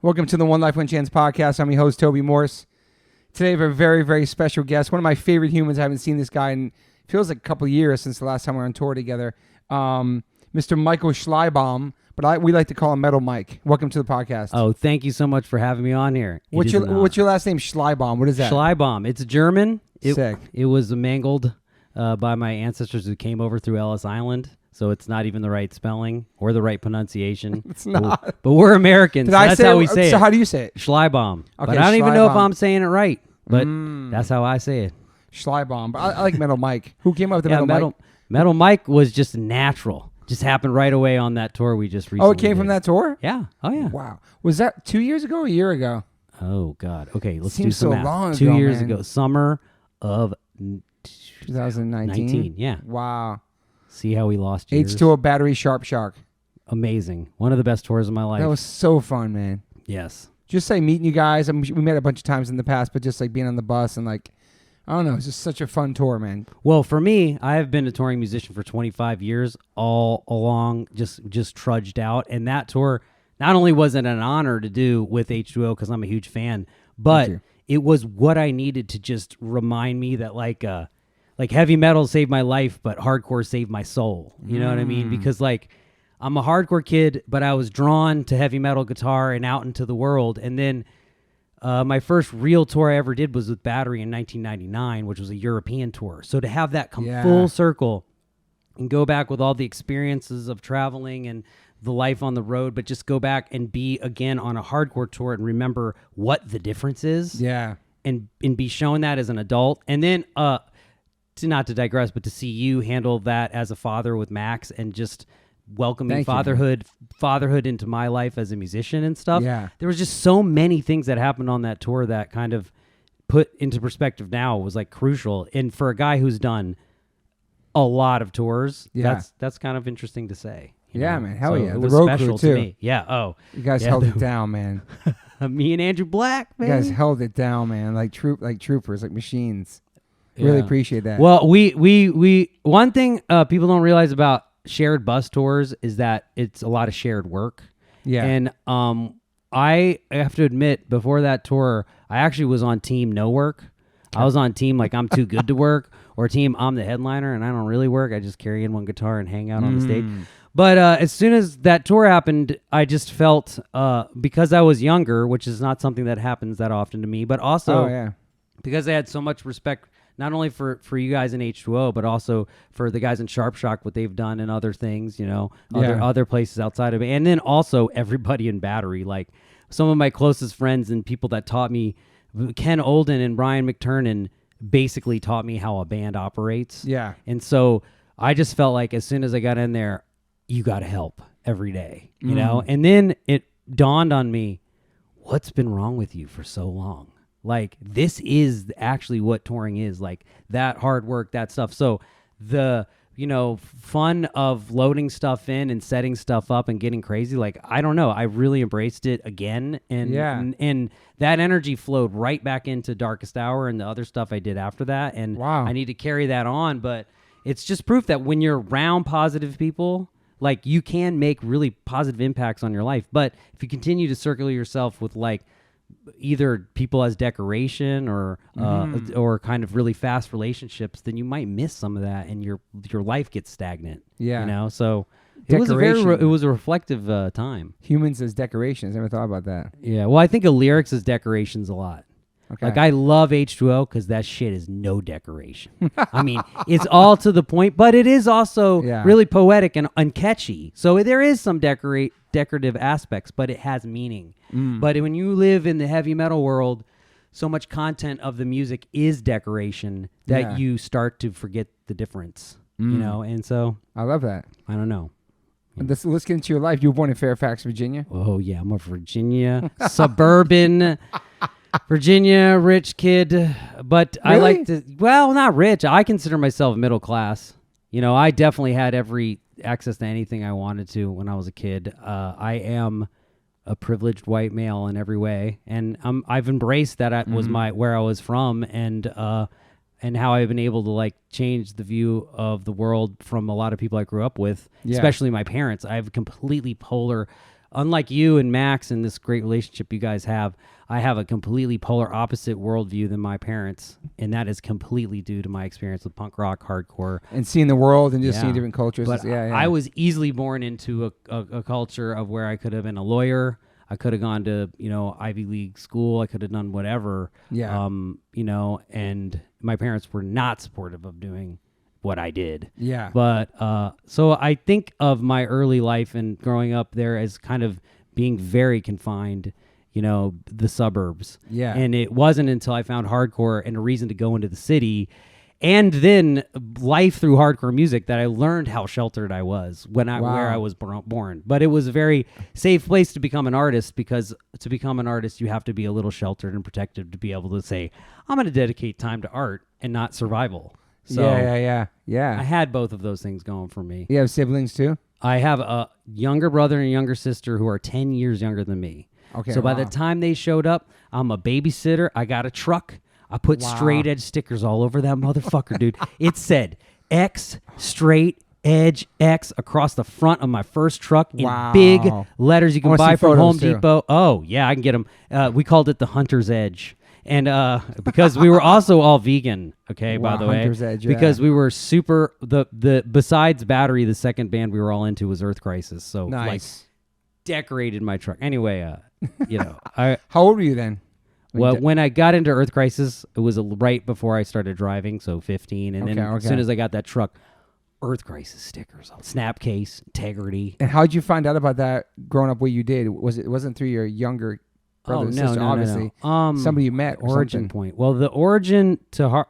Welcome to the One Life, One Chance podcast. I'm your host, Toby Morse. Today, I have a very, very special guest. One of my favorite humans. I haven't seen this guy in, feels like a couple of years since the last time we were on tour together. Mr. Michael Schleibaum, but we like to call him Metal Mike. Welcome to the podcast. Oh, thank you so much for having me on here. What's your last name? Schleibaum. What is that? Schleibaum. It's German. Sick. It was mangled by my ancestors who came over through Ellis Island. So it's not even the right spelling or the right pronunciation. It's not. But we're Americans. So that's how we say it. So how do you say it? Schleibaum. Okay, but I don't even know if Schleibaum. I'm saying it right. But that's how I say it. Schleibaum. But I like Metal Mike. Who came up with the Metal Mike? Metal Mike was just natural. Just happened right away on that tour we just recently Oh, it came from that tour? Yeah. Oh, yeah. Wow. Was that 2 years ago or a year ago? Oh, God. Okay, let's Seems do some so math. long 2 ago, years man. ago. Summer of 2019? yeah. Wow. See how we lost years? H2O Battery Sharp Shark. Amazing. One of the best tours of my life. That was so fun, man. Yes. Just like meeting you guys. I mean, we met a bunch of times in the past, but just like being on the bus and like, I don't know, it's just such a fun tour, man. Well, for me, I have been a touring musician for 25 years, all along, just trudged out. And that tour, not only was it an honor to do with H2O because I'm a huge fan, but it was what I needed to just remind me that like heavy metal saved my life, but hardcore saved my soul. You know what I mean? Because like I'm a hardcore kid, but I was drawn to heavy metal guitar and out into the world. And then my first real tour I ever did was with Battery in 1999, which was a European tour. So to have that come full circle and go back with all the experiences of traveling and the life on the road, but just go back and be again on a hardcore tour and remember what the difference is. Yeah. And be shown that as an adult. And then not to digress, but to see you handle that as a father with Max and just welcoming fatherhood into my life as a musician and stuff. Yeah. There was just so many things that happened on that tour that kind of put into perspective now was like crucial. And for a guy who's done a lot of tours, that's kind of interesting to say. Yeah, man. Hell yeah. It The was road special crew, to too. me. Yeah. Oh, You guys held it down, man. me and Andrew Black, man. You guys held it down, man. Like troopers, like machines. Really appreciate that. Well, we one thing people don't realize about shared bus tours is that it's a lot of shared work. Yeah. And I have to admit, before that tour, I actually was on team no work. I was on team like I'm too good to work, or team I'm the headliner and I don't really work. I just carry in one guitar and hang out on the stage. But as soon as that tour happened, I just felt because I was younger, which is not something that happens that often to me, but also because I had so much respect not only for you guys in H2O, but also for the guys in Sharp Shock, what they've done and other things, you know, other places outside of it. And then also everybody in Battery, like some of my closest friends and people that taught me, Ken Olden and Brian McTurnan basically taught me how a band operates. Yeah. And so I just felt like as soon as I got in there, you got to help every day, you know? And then it dawned on me, what's been wrong with you for so long? Like, this is actually what touring is, like that hard work, that stuff. So the, you know, fun of loading stuff in and setting stuff up and getting crazy, like, I don't know. I really embraced it again. And that energy flowed right back into Darkest Hour and the other stuff I did after that. And I need to carry that on. But it's just proof that when you're around positive people, like, you can make really positive impacts on your life. But if you continue to circle yourself with, like, either people as decoration or kind of really fast relationships, then you might miss some of that and your life gets stagnant. Yeah. You know, so it was a reflective time. Humans as decorations. Never thought about that. Yeah. Well, I think of lyrics as decorations a lot. Okay. Like, I love H2O because that shit is no decoration. I mean, it's all to the point, but it is also really poetic and catchy. So there is some decorative aspects, but it has meaning. But when you live in the heavy metal world, so much content of the music is decoration that you start to forget the difference, you know? And so I love that. I don't know. Let's get into your life. You were born in Fairfax, Virginia. Oh, yeah. I'm a Virginia, suburban Virginia, rich kid. But I like to, well, not rich. I consider myself middle class. You know, I definitely had every access to anything I wanted to when I was a kid. I am a privileged white male in every way, and I've embraced that. I was where I was from, and how I've been able to like change the view of the world from a lot of people I grew up with, especially my parents. I have completely polar unlike you and Max and this great relationship you guys have, I have a completely polar opposite worldview than my parents, and that is completely due to my experience with punk rock, hardcore, and seeing the world and just seeing different cultures. But I was easily born into a culture of where I could have been a lawyer. I could have gone to, Ivy League school. I could have done whatever. Yeah. And my parents were not supportive of doing what I did. Yeah. But so I think of my early life and growing up there as kind of being very confined, the suburbs. Yeah. And it wasn't until I found hardcore and a reason to go into the city and then life through hardcore music that I learned how sheltered I was where I was born. But it was a very safe place to become an artist, because to become an artist, you have to be a little sheltered and protective to be able to say, I'm going to dedicate time to art and not survival. So yeah. I had both of those things going for me. You have siblings too? I have a younger brother and a younger sister who are 10 years younger than me. Okay. So by the time they showed up, I'm a babysitter. I got a truck. I put straight edge stickers all over that motherfucker, dude. It said X straight edge X across the front of my first truck in big letters you can buy from Home Depot. Oh, yeah, I can get them. We called it the Hunter's Edge. And because we were also all vegan, by the way. Hunter's Edge, because we were super, besides Battery, the second band we were all into was Earth Crisis. So, decorated my truck. Anyway, How old were you then? When I got into Earth Crisis, it was right before I started driving, so 15. And then as soon as I got that truck, Earth Crisis stickers on Snapcase, Integrity. And how'd you find out about that growing up? What you did? It wasn't through your younger brother or sister, obviously. Somebody you met. Origin point. Well, the origin to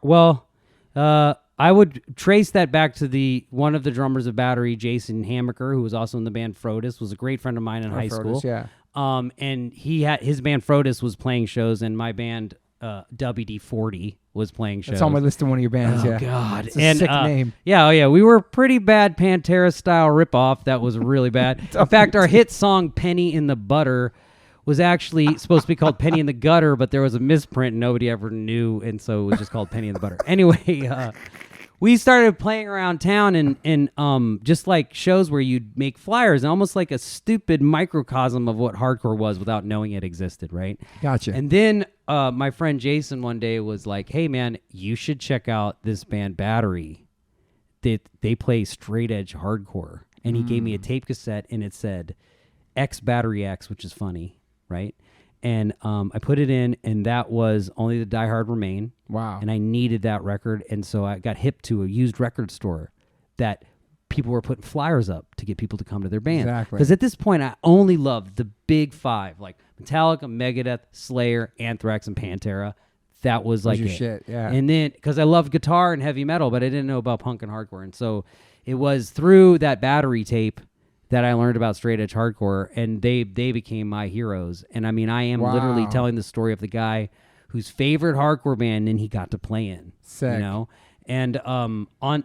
I would trace that back to one of the drummers of Battery, Jason Hammaker, who was also in the band Frodis, was a great friend of mine in high school. Yeah. And his band Frodis was playing shows, and my band WD-40 was playing shows. It's on my list of one of your bands. Oh God, it's a sick name. Yeah, we were pretty bad Pantera style ripoff. That was really bad. In fact, our hit song "Penny in the Butter" was actually supposed to be called Penny in the Gutter, but there was a misprint and nobody ever knew, and so it was just called Penny in the Butter. Anyway, we started playing around town and just like shows where you'd make flyers, and almost like a stupid microcosm of what hardcore was without knowing it existed, right? Gotcha. And then my friend Jason one day was like, hey man, you should check out this band Battery. They play straight edge hardcore. And he gave me a tape cassette and it said X Battery X, which is funny, right? And I put it in, and that was Only the Die Hard Remain. Wow. And I needed that record, and so I got hip to a used record store that people were putting flyers up to get people to come to their band. Exactly. Because at this point, I only loved the big five, like Metallica, Megadeth, Slayer, Anthrax, and Pantera. That was like your shit, yeah. And then, because I loved guitar and heavy metal, but I didn't know about punk and hardcore. And so it was through that Battery tape that I learned about straight edge hardcore, and they became my heroes. And I mean, I am literally telling the story of the guy whose favorite hardcore band and he got to play in. Sick. And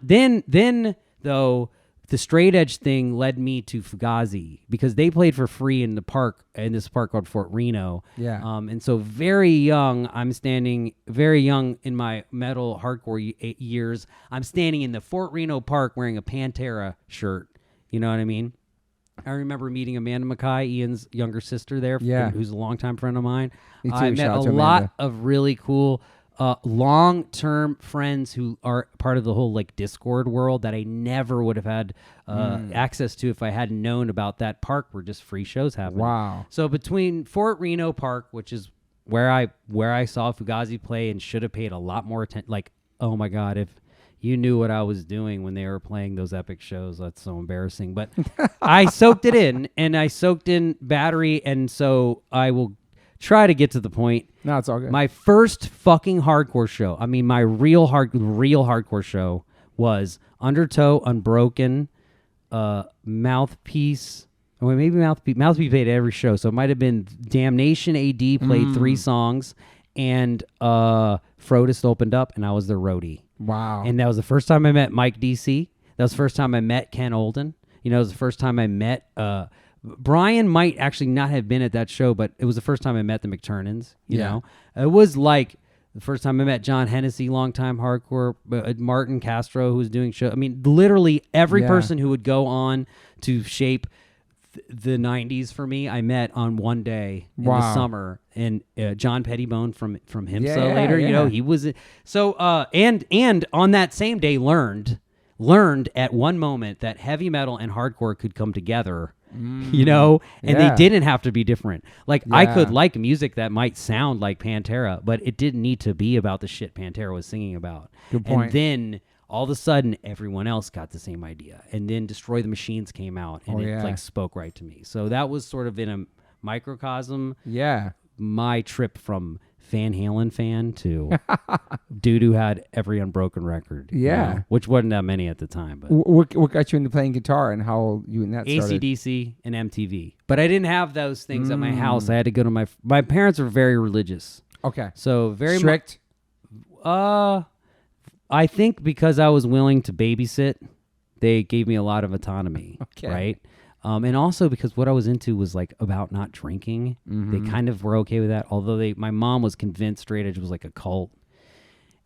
then though, the straight edge thing led me to Fugazi, because they played for free in this park called Fort Reno. Yeah. And so very young in my metal hardcore years, I'm standing in the Fort Reno park wearing a Pantera shirt. You know what I mean? I remember meeting Amanda Mackay, Ian's younger sister there, who's a longtime friend of mine. Me too. I met a lot of really cool long-term friends who are part of the whole like Discord world that I never would have had access to if I hadn't known about that park where just free shows happen. Wow. So between Fort Reno Park, which is where I saw Fugazi play and should have paid a lot more attention, like, oh my God, if you knew what I was doing when they were playing those epic shows. That's so embarrassing. But I soaked it in, and I soaked in Battery, and so I will try to get to the point. No, it's all good. My first fucking hardcore show, I mean my real hardcore show, was Undertow, Unbroken, Mouthpiece. Or maybe Mouthpiece played every show, so it might have been Damnation AD played 3 songs, and Frodis opened up, and I was their roadie. Wow. And that was the first time I met Mike DC. That was the first time I met Ken Olden. It was the first time I met... Brian might actually not have been at that show, but it was the first time I met the McTurnans. You know? It was like the first time I met John Hennessy, longtime hardcore, Martin Castro, who was doing show. I mean, literally every person who would go on to shape the 90s for me. I met on one day in the summer, and John Pettibone from Himsa later, you know, he was so and on that same day learned at one moment that heavy metal and hardcore could come together. You know, and they didn't have to be different. Like I could like music that might sound like Pantera, but it didn't need to be about the shit Pantera was singing about. Good point. And then all of a sudden, everyone else got the same idea, and then Destroy the Machines came out, and it like spoke right to me. So that was sort of in a microcosm. Yeah, my trip from Van Halen fan to dude who had every Unbroken record. Yeah. You know, which wasn't that many at the time. But what got you into playing guitar, and how you and that started? AC/DC and MTV. But I didn't have those things at my house. I had to go to my parents were very religious. Okay. So very strict? I think because I was willing to babysit, they gave me a lot of autonomy. Okay. Right? And also because what I was into was like about not drinking. They kind of were okay with that. Although my mom was convinced straight edge was like a cult.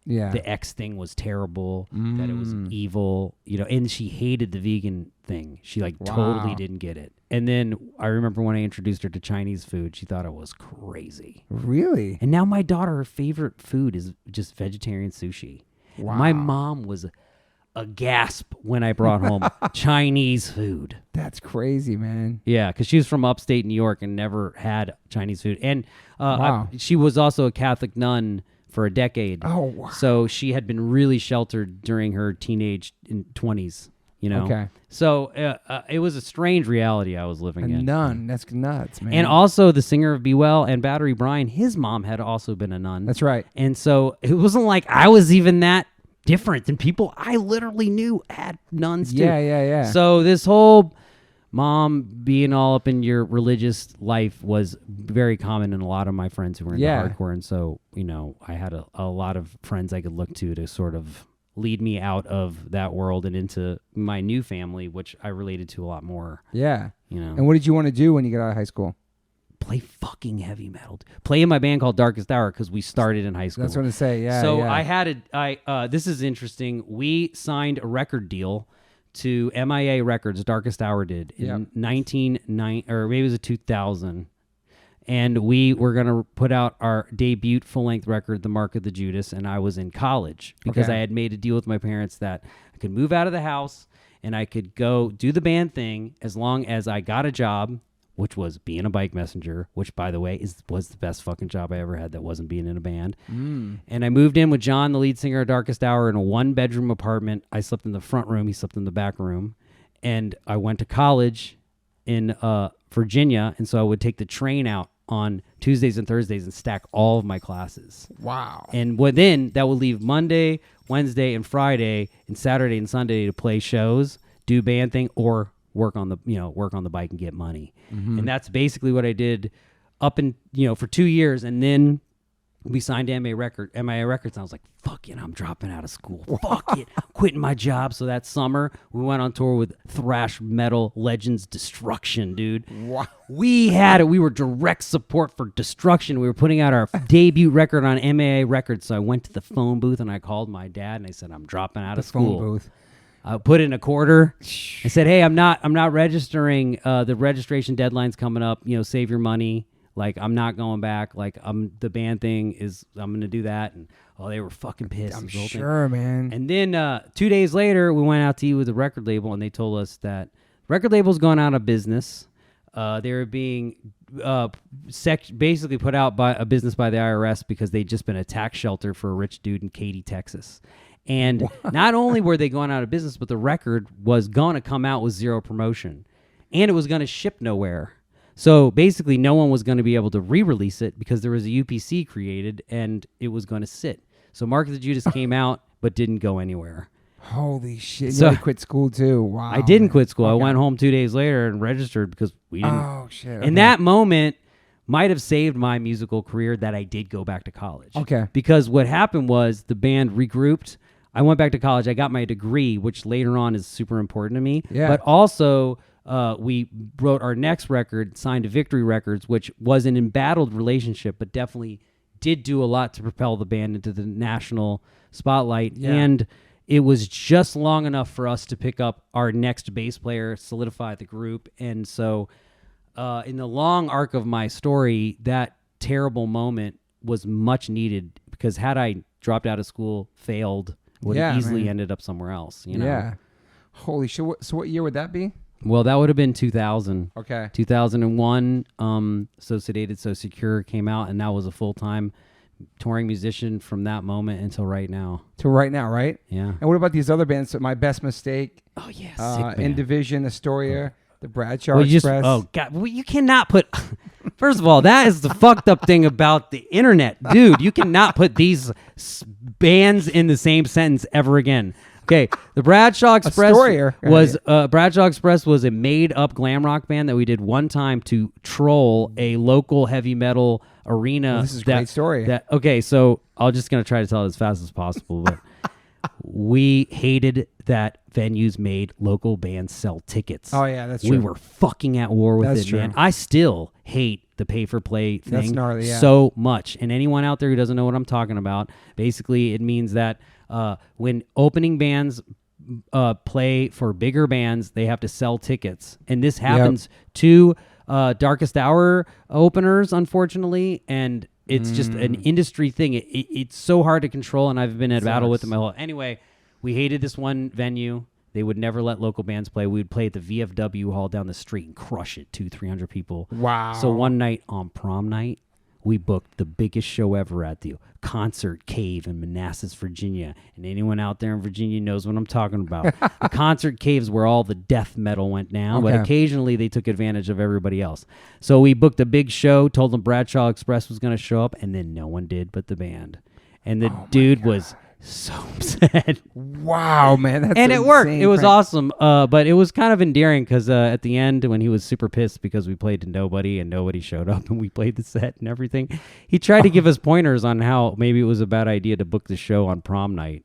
Yeah. The X thing was terrible, that it was evil, you know, and she hated the vegan thing. She like totally didn't get it. And then I remember when I introduced her to Chinese food, she thought it was crazy. Really? And now my daughter, her favorite food is just vegetarian sushi. Wow. My mom was a gasp when I brought home Chinese food. That's crazy, man. Yeah, because she was from upstate New York and never had Chinese food. And Wow. she was also a Catholic nun for a decade. Oh, wow. So she had been really sheltered during her teenage 20s, you know? Okay. So it was a strange reality I was living in. Nun. That's nuts, man. And also the singer of Be Well and Battery Brian, his mom had also been a nun. That's right. And so it wasn't like I was even that different than people I literally knew had nuns too. Yeah. So this whole mom being all up in your religious life was very common in a lot of my friends who were into hardcore. And so, you know, I had a lot of friends I could look to sort of lead me out of that world and into my new family, which I related to a lot more. Yeah. You know. And what did you want to do when you got out of high school? Play fucking heavy metal. Play in my band called Darkest Hour because we started in high school. That's what I say. Yeah. So yeah. I had this is interesting. We signed a record deal to MIA Records. Darkest Hour did in 1990 or maybe it was 2000, and we were gonna put out our debut full length record, The Mark of the Judas. And I was in college because I had made a deal with my parents that I could move out of the house and I could go do the band thing as long as I got a job, which was being a bike messenger, which, by the way, was the best fucking job I ever had that wasn't being in a band. And I moved in with John, the lead singer of Darkest Hour, in a one-bedroom apartment. I slept in the front room. He slept in the back room. And I went to college in Virginia, and so I would take the train out on Tuesdays and Thursdays and stack all of my classes. Wow. And then that would leave Monday, Wednesday, and Friday, and Saturday and Sunday to play shows, do band thing, or work on the bike and get money. And that's basically what I did up in, for 2 years. And then we signed MIA Records. And I was like, fuck it, I'm dropping out of school. Fuck it, I'm quitting my job. So that summer we went on tour with thrash metal legends Destruction, dude. Wow. We had it. We were direct support for Destruction. We were putting out our debut record on MIA Records. So I went to the phone booth and I called my dad and I said, I'm dropping out of school. Phone booth. I put in a quarter. I said, hey, I'm not registering. The registration deadline's coming up. Save your money. Like, I'm not going back. Like, the band thing I'm going to do that. And, they were fucking pissed. I'm sure, man. And then 2 days later, we went out to eat with the record label, and they told us that record label's gone out of business. They were being basically put out by a business by the IRS because they'd just been a tax shelter for a rich dude in Katy, Texas. And not only were they going out of business, but the record was going to come out with zero promotion. And it was going to ship nowhere. So basically, no one was going to be able to re-release it because there was a UPC created and it was going to sit. So Mark of the Judas came out but didn't go anywhere. Holy shit. So you quit school too. Wow. I didn't quit school. Okay. I went home 2 days later and registered because we didn't. Oh, shit. Okay. And that moment might have saved my musical career that I did go back to college. Okay. Because what happened was the band regrouped. I went back to college. I got my degree, which later on is super important to me. Yeah. But also, we wrote our next record, signed to Victory Records, which was an embattled relationship, but definitely did do a lot to propel the band into the national spotlight. Yeah. And it was just long enough for us to pick up our next bass player, solidify the group. And so in the long arc of my story, that terrible moment was much needed, because had I dropped out of school, failed, would have easily ended up somewhere else. You know? Yeah. Holy shit. So what year would that be? Well, that would have been 2000. Okay. 2001, So Sedated, So Secure came out, and that was a full-time touring musician from that moment until right now. To right now, right? Yeah. And what about these other bands? My Best Mistake. Oh, yeah. Sick band. In Division, Astoria, the Bradshaw Well, Express. oh, God. Well, you cannot put... First of all, that is the fucked up thing about the internet. Dude, you cannot put these bands in the same sentence ever again. Okay, the Bradshaw Express Bradshaw Express was a made-up glam rock band that we did one time to troll a local heavy metal arena. This is a great story. Okay, so I'm just going to try to tell it as fast as possible, but we hated that venues made local bands sell tickets. Oh, yeah, that's true. We were fucking at war with That's it, true. man. I still hate the pay-for-play thing That's gnarly, yeah. so much. And anyone out there who doesn't know what I'm talking about, basically it means that when opening bands play for bigger bands, they have to sell tickets. And this happens to Darkest Hour openers, unfortunately, and it's just an industry thing. It's so hard to control, and I've been at battle with it my whole... Anyway, we hated this one venue. They would never let local bands play. We would play at the VFW hall down the street and crush it, 200-300 people. Wow. So one night on prom night, we booked the biggest show ever at the Concert Cave in Manassas, Virginia. And anyone out there in Virginia knows what I'm talking about. The Concert Cave's where all the death metal went down, but occasionally they took advantage of everybody else. So we booked a big show, told them Bradshaw Express was going to show up, and then no one did but the band. And the dude was so upset. Wow, man. That's and it worked. It was prank. awesome. But it was kind of endearing because at the end, when he was super pissed because we played to nobody and nobody showed up and we played the set and everything, he tried to give us pointers on how maybe it was a bad idea to book the show on prom night.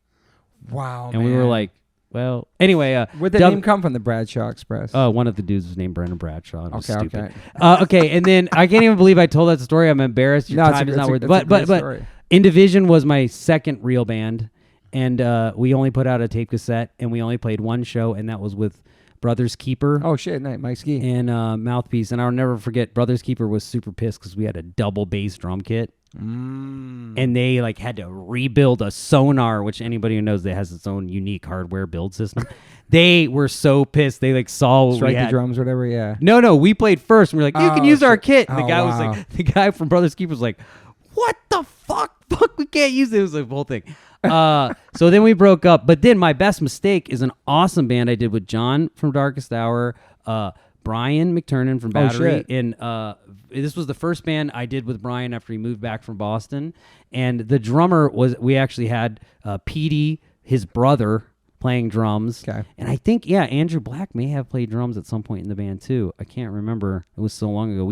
Wow, and we were like, well, anyway. Where'd the name come from, the Bradshaw Express? One of the dudes was named Brendan Bradshaw. It was stupid. Okay. Okay, and then I can't even believe I told that story. I'm embarrassed. Your time is not worth it. But In Division was my second real band. And we only put out a tape cassette, and we only played one show, and that was with Brothers Keeper. Oh, shit, Mike Ski. And Mouthpiece. And I'll never forget, Brothers Keeper was super pissed because we had a double bass drum kit. And they had to rebuild a sonar, which anybody who knows that has its own unique hardware build system. They were so pissed. They saw what Strike we had. the drums, whatever, yeah. No, we played first. And we were like, you can use our kit. And wow. the guy from Brothers Keeper was like, what the fuck? Fuck, we can't use it. It was the whole thing. So then we broke up. But then My Best Mistake is an awesome band I did with John from Darkest Hour, Brian McTurnan from Battery. And this was the first band I did with Brian after he moved back from Boston. And the drummer we actually had Petey, his brother, playing drums. Okay. And I think, Andrew Black may have played drums at some point in the band too. I can't remember. It was so long ago.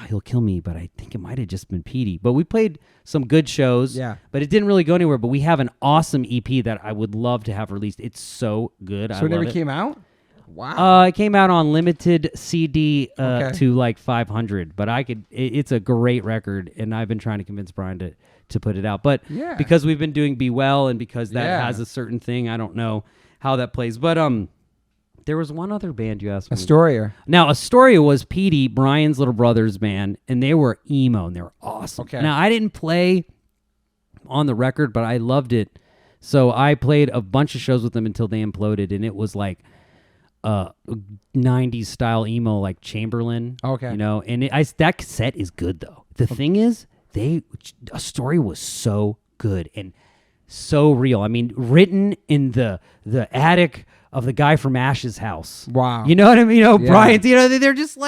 He'll kill me, but I think it might have just been Petey. But we played some good shows, but it didn't really go anywhere. But we have an awesome EP that I would love to have released. It's so good. So it never came out? Wow. It came out on limited CD to 500. But it's a great record, and I've been trying to convince Brian to put it out. But because we've been doing Be Well, and because that has a certain thing, I don't know how that plays. But there was one other band you asked me. Astoria. Now, Astoria was Petey, Brian's little brother's band, and they were emo, and they were awesome. Okay. Now, I didn't play on the record, but I loved it. So I played a bunch of shows with them until they imploded, and it was like 90s style emo, like Chamberlain. Okay. You know, and that cassette is good, though. The thing is, Astoria was so good and so real. I mean, written in the attic of the guy from Ash's house. Wow. You know what I mean? Brian, they're just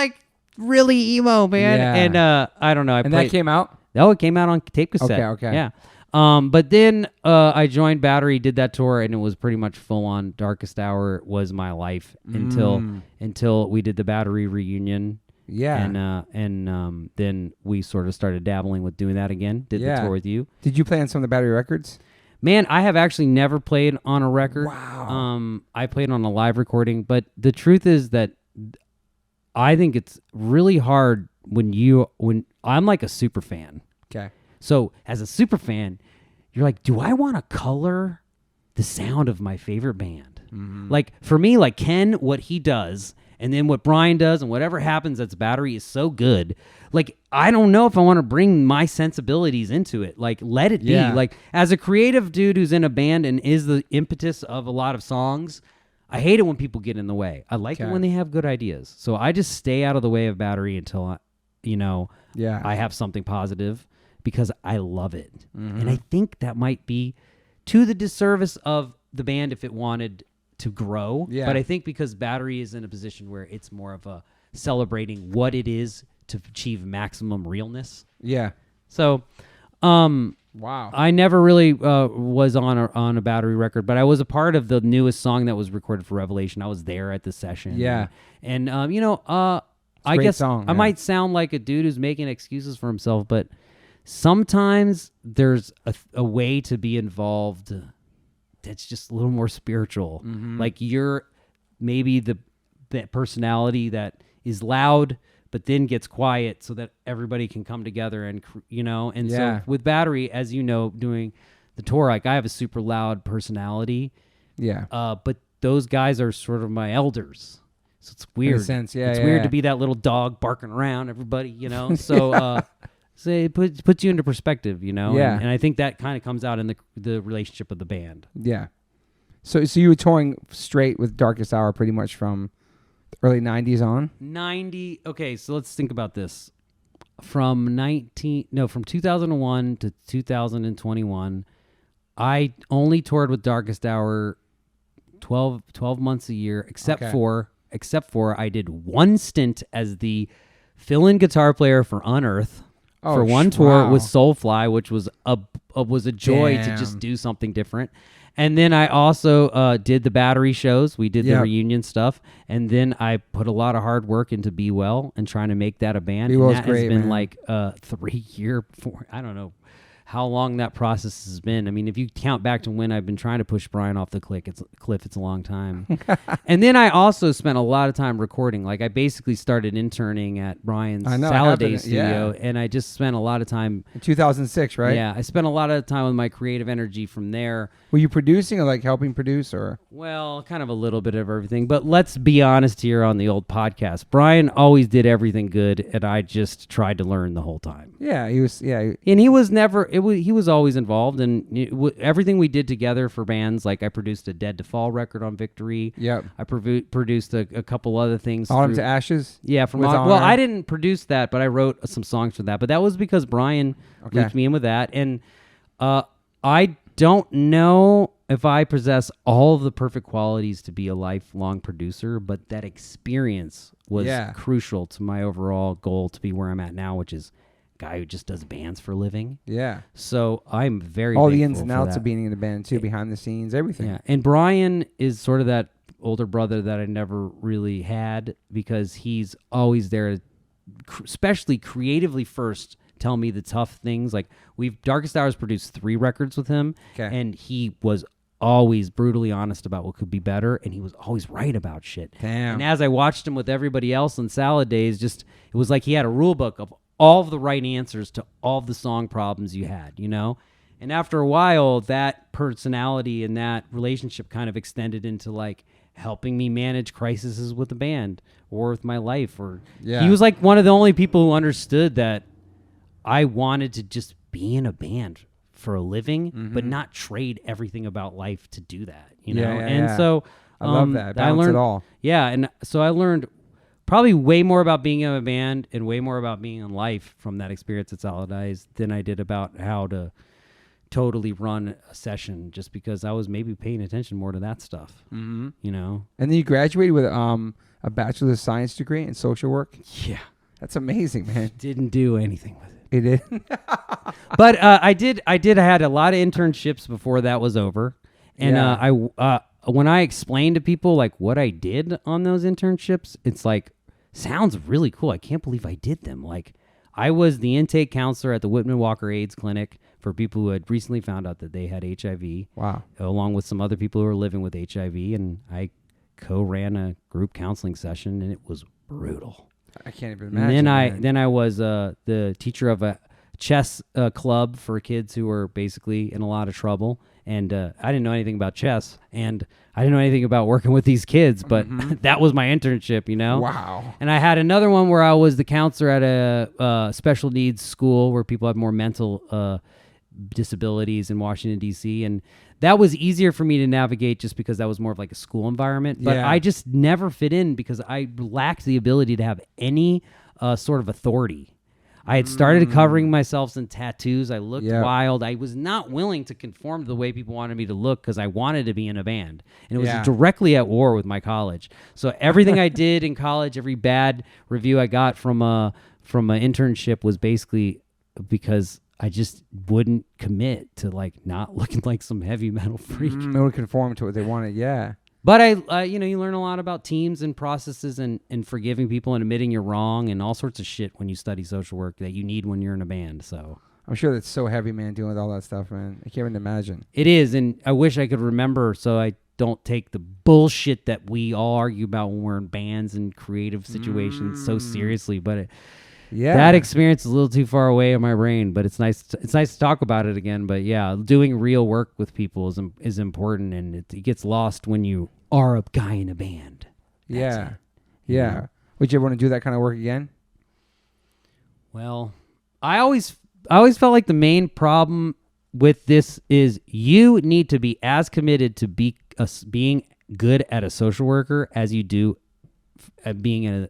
really emo, man. Yeah. And I don't know. That came out? Oh, it came out on tape cassette. Okay. Yeah. But then I joined Battery, did that tour, and it was pretty much full on. Darkest Hour was my life until we did the Battery reunion. Yeah. And then we sort of started dabbling with doing that again. Did the tour with you. Did you play on some of the Battery records? Man, I have actually never played on a record. Wow. I played on a live recording, but the truth is that I think it's really hard when I'm like a super fan. Okay. So as a super fan, you're like, do I want to color the sound of my favorite band. Like for me, like Ken, what he does, and then what Brian does, and whatever happens that's Battery is so good. Like, I don't know if I want to bring my sensibilities into it. Like, let it be. Like, as a creative dude who's in a band and is the impetus of a lot of songs, I hate it when people get in the way. I like it when they have good ideas. So I just stay out of the way of Battery until, I have something positive because I love it. And I think that might be to the disservice of the band if it wanted to grow. But I think because Battery is in a position where it's more of a celebrating what it is to achieve maximum realness. So, wow. I never really was on a Battery record, but I was a part of the newest song that was recorded for Revelation. I was there at the session. And I guess I might sound like a dude who's making excuses for himself, but sometimes there's a way to be involved that's just a little more spiritual. Like you're maybe that personality that is loud but then gets quiet so that everybody can come together and so with Battery, as you know, doing the tour, like I have a super loud personality, but those guys are sort of my elders, so it's weird. In a sense, it's weird to be that little dog barking around everybody, so so it puts you into perspective, and I think that kind of comes out in the relationship of the band. So you were touring straight with Darkest Hour pretty much from the early 90s on? Okay, so let's think about this. From 2001 to 2021, I only toured with Darkest Hour 12 months a year, except for I did one stint as the fill-in guitar player for Unearth for one tour with Soulfly, which was a joy to just do something different. And then I also did the Battery shows. We did the reunion stuff. And then I put a lot of hard work into Be Well and trying to make that a band. Be Well's great, has been man. Like a 3-year, I don't know how long that process has been. I mean, if you count back to when I've been trying to push Brian off the cliff, it's a long time. And then I also spent a lot of time recording. Like I basically started interning at Brian's Salad Day studio, and I just spent a lot of time. In 2006, right? Yeah, I spent a lot of time with my creative energy from there. Were you producing or like helping produce or? Well, kind of a little bit of everything. But let's be honest here on the old podcast. Brian always did everything good, and I just tried to learn the whole time. Yeah, he was. Yeah, and he was never. He was always involved in everything we did together for bands. Like I produced a Dead to Fall record on Victory. I produced a couple other things. Autumn to Ashes. Yeah, well, I didn't produce that, but I wrote some songs for that. But that was because Brian looped me in with that, and I don't know if I possess all of the perfect qualities to be a lifelong producer, but that experience was crucial to my overall goal to be where I'm at now, which is a guy who just does bands for a living. So I'm very all the ins and outs of being in the band too, behind the scenes, everything. Yeah, and Brian is sort of that older brother that I never really had because he's always there, especially creatively first. Tell me the tough things. Like Darkest Hours produced 3 records with him, and he was always brutally honest about what could be better, and he was always right about shit. And as I watched him with everybody else on Salad Days, it was like he had a rule book of all of the right answers to all of the song problems you had, And after a while, that personality and that relationship kind of extended into like helping me manage crises with the band or with my life. He was like one of the only people who understood that I wanted to just be in a band for a living, but not trade everything about life to do that, So I love that. Balance it all. Yeah, and so I learned probably way more about being in a band and way more about being in life from that experience at Salad Days than I did about how to totally run a session, just because I was maybe paying attention more to that stuff, And then you graduated with a Bachelor of Science degree in social work? Yeah. That's amazing, man. Didn't do anything with it. It did? But I had a lot of internships before that was over. And when I explained to people like what I did on those internships, it's like, sounds really cool. I can't believe I did them. Like I was the intake counselor at the Whitman Walker AIDS Clinic for people who had recently found out that they had HIV. Wow. Along with some other people who were living with HIV. And I co-ran a group counseling session, and it was brutal. I can't even imagine. And then I was the teacher of a chess club for kids who were basically in a lot of trouble. And I didn't know anything about chess, and I didn't know anything about working with these kids, but that was my internship, you know? Wow. And I had another one where I was the counselor at a special needs school where people have more mental disabilities in Washington, D.C., and that was easier for me to navigate just because that was more of like a school environment. But I just never fit in because I lacked the ability to have any sort of authority. I had started covering myself in tattoos. I looked wild. I was not willing to conform to the way people wanted me to look because I wanted to be in a band. And it was directly at war with my college. So everything I did in college, every bad review I got from an internship was basically because I just wouldn't commit to like not looking like some heavy metal freak. They would conform to what they wanted, yeah. But you learn a lot about teams and processes and forgiving people and admitting you're wrong and all sorts of shit when you study social work that you need when you're in a band. So I'm sure that's so heavy, man, dealing with all that stuff, man. I can't even imagine. It is, and I wish I could remember so I don't take the bullshit that we all argue about when we're in bands and creative situations so seriously. But that experience is a little too far away in my brain. But it's nice. It's nice to talk about it again. But yeah, doing real work with people is important, and it gets lost when you are a guy in a band. Yeah. Would you ever want to do that kind of work again? Well, I always felt like the main problem with this is you need to be as committed to being good at a social worker as you do at being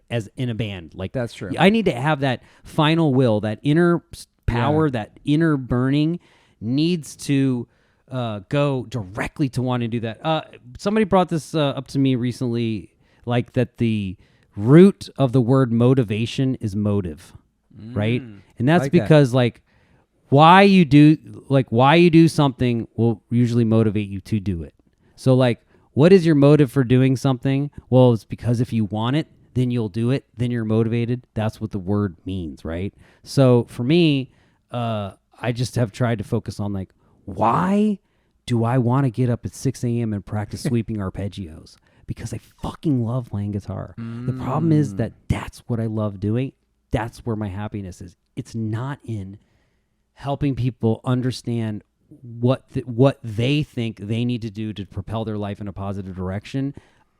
as in a band. Like that's true. I need to have that final will, that inner power, that inner burning needs to go directly to want to do that. Somebody brought this up to me recently, like that the root of the word motivation is motive, right? And that's like because why you do something will usually motivate you to do it. So like, what is your motive for doing something? Well, it's because if you want it, then you'll do it. Then you're motivated. That's what the word means, right? So for me, I just have tried to focus on like, why do I want to get up at 6 a.m. and practice sweeping arpeggios? Because I fucking love playing guitar. The problem is that that's what I love doing. That's where my happiness is. It's not in helping people understand what they think they need to do to propel their life in a positive direction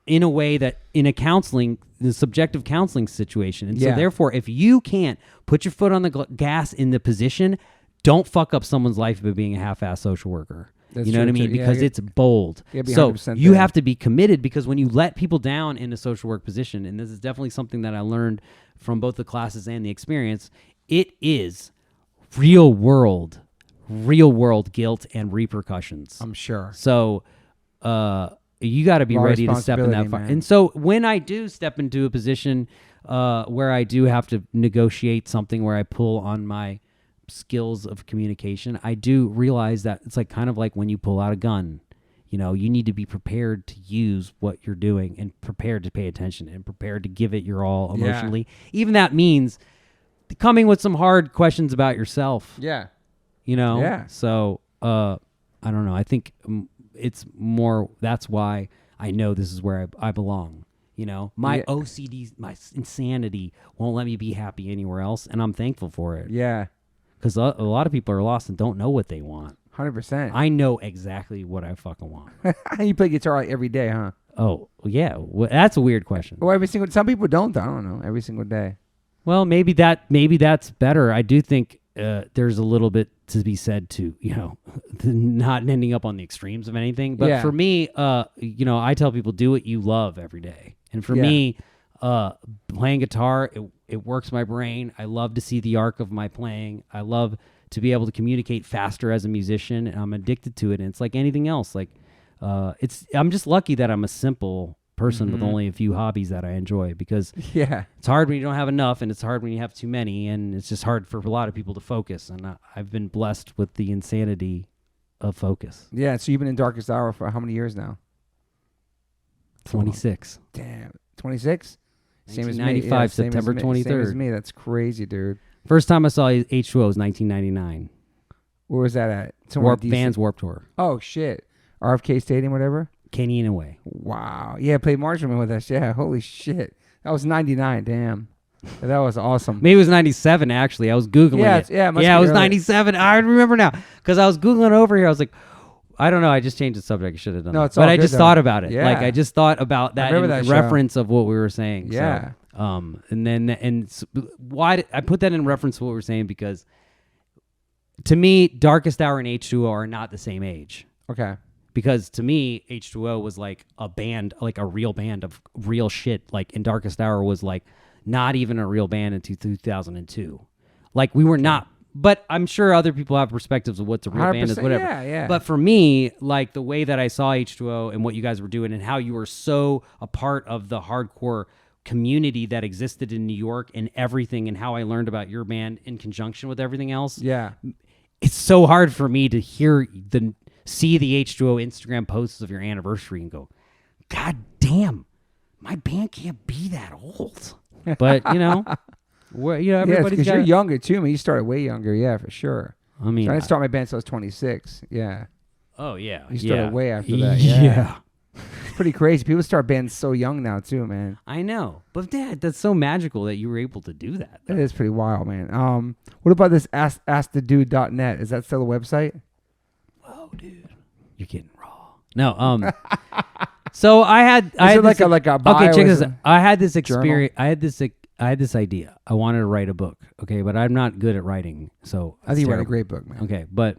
in a way that in the subjective counseling situation. And so therefore, if you can't put your foot on the gas in the position, don't fuck up someone's life by being a half-ass social worker. That's you know what I mean? Because it's bold. So you have to be committed because when you let people down in a social work position, and this is definitely something that I learned from both the classes and the experience, it is real world guilt and repercussions. I'm sure. So you got to be ready to step in that fight. And so when I do step into a position where I do have to negotiate something where I pull on my skills of communication, I do realize that it's like kind of like when you pull out a gun. You know, you need to be prepared to use what you're doing and prepared to pay attention and prepared to give it your all emotionally. Even that means coming with some hard questions about yourself. Yeah. You know? Yeah. So, I don't know. I think it's more, that's why I know this is where I belong. You know, my OCD, my insanity won't let me be happy anywhere else. And I'm thankful for it. Yeah. Because a lot of people are lost and don't know what they want. 100%. I know exactly what I fucking want. You play guitar like every day, huh? Oh, yeah. Well, that's a weird question. Well, some people don't. I don't know. Every single day. Well, maybe that's better. I do think there's a little bit to be said to, you know, not ending up on the extremes of anything. But for me, you know, I tell people do what you love every day. And for me, playing guitar, it works my brain. I love to see the arc of my playing. I love to be able to communicate faster as a musician, and I'm addicted to it. And it's like anything else. Like, I'm just lucky that I'm a simple person with only a few hobbies that I enjoy, because it's hard when you don't have enough, and it's hard when you have too many, and it's just hard for a lot of people to focus. And I've been blessed with the insanity of focus. Yeah. So you've been in Darkest Hour for how many years now? 26. Damn. 26? Same as me. 1995, September 23rd. Same as me. That's crazy, dude. First time I saw H2O was 1999. Where was that at? Vans Warped Tour. Oh, shit. RFK Stadium, whatever? Canyon Away. Wow. Yeah, played Marshallman with us. Yeah, holy shit. That was 99. Damn. That was awesome. Maybe it was 97, actually. I was Googling it. It was early. 97. I remember now. Because I was Googling over here. I was like, I don't know. I just changed the subject. I should have done that. It's all But I good, just though. thought about it. Yeah. Like, I just thought about that in that show. reference of what we were saying. Yeah. So, why I put that in reference to what we were saying because to me, Darkest Hour and H2O are not the same age. Okay. Because to me, H2O was like a band, like a real band of real shit. Like, and Darkest Hour was like not even a real band until 2002. Like, we were not, but I'm sure other people have perspectives of what's a real band is, whatever. Yeah. But for me, like the way that I saw H2O and what you guys were doing and how you were so a part of the hardcore community that existed in New York and everything and how I learned about your band in conjunction with everything else. Yeah. It's so hard for me to see the H2O Instagram posts of your anniversary and go, God damn, my band can't be that old. But, everybody's because you're younger too. I mean, you started way younger. Yeah, for sure. I mean, I didn't start my band until I was 26. Yeah. Oh, yeah. You started way after that. Yeah. Yeah. It's pretty crazy. People start bands so young now too, man. I know. But, Dad, that's so magical that you were able to do that. It is pretty wild, man. What about this askthedude.net? Is that still a website? Whoa, dude. You're getting raw. No, so I had like a bio? Okay, check Is this it out. I had this journal? experience. I had this idea. I wanted to write a book, okay, but I'm not good at writing, so I think you wrote a terrible. great book, man. Okay, but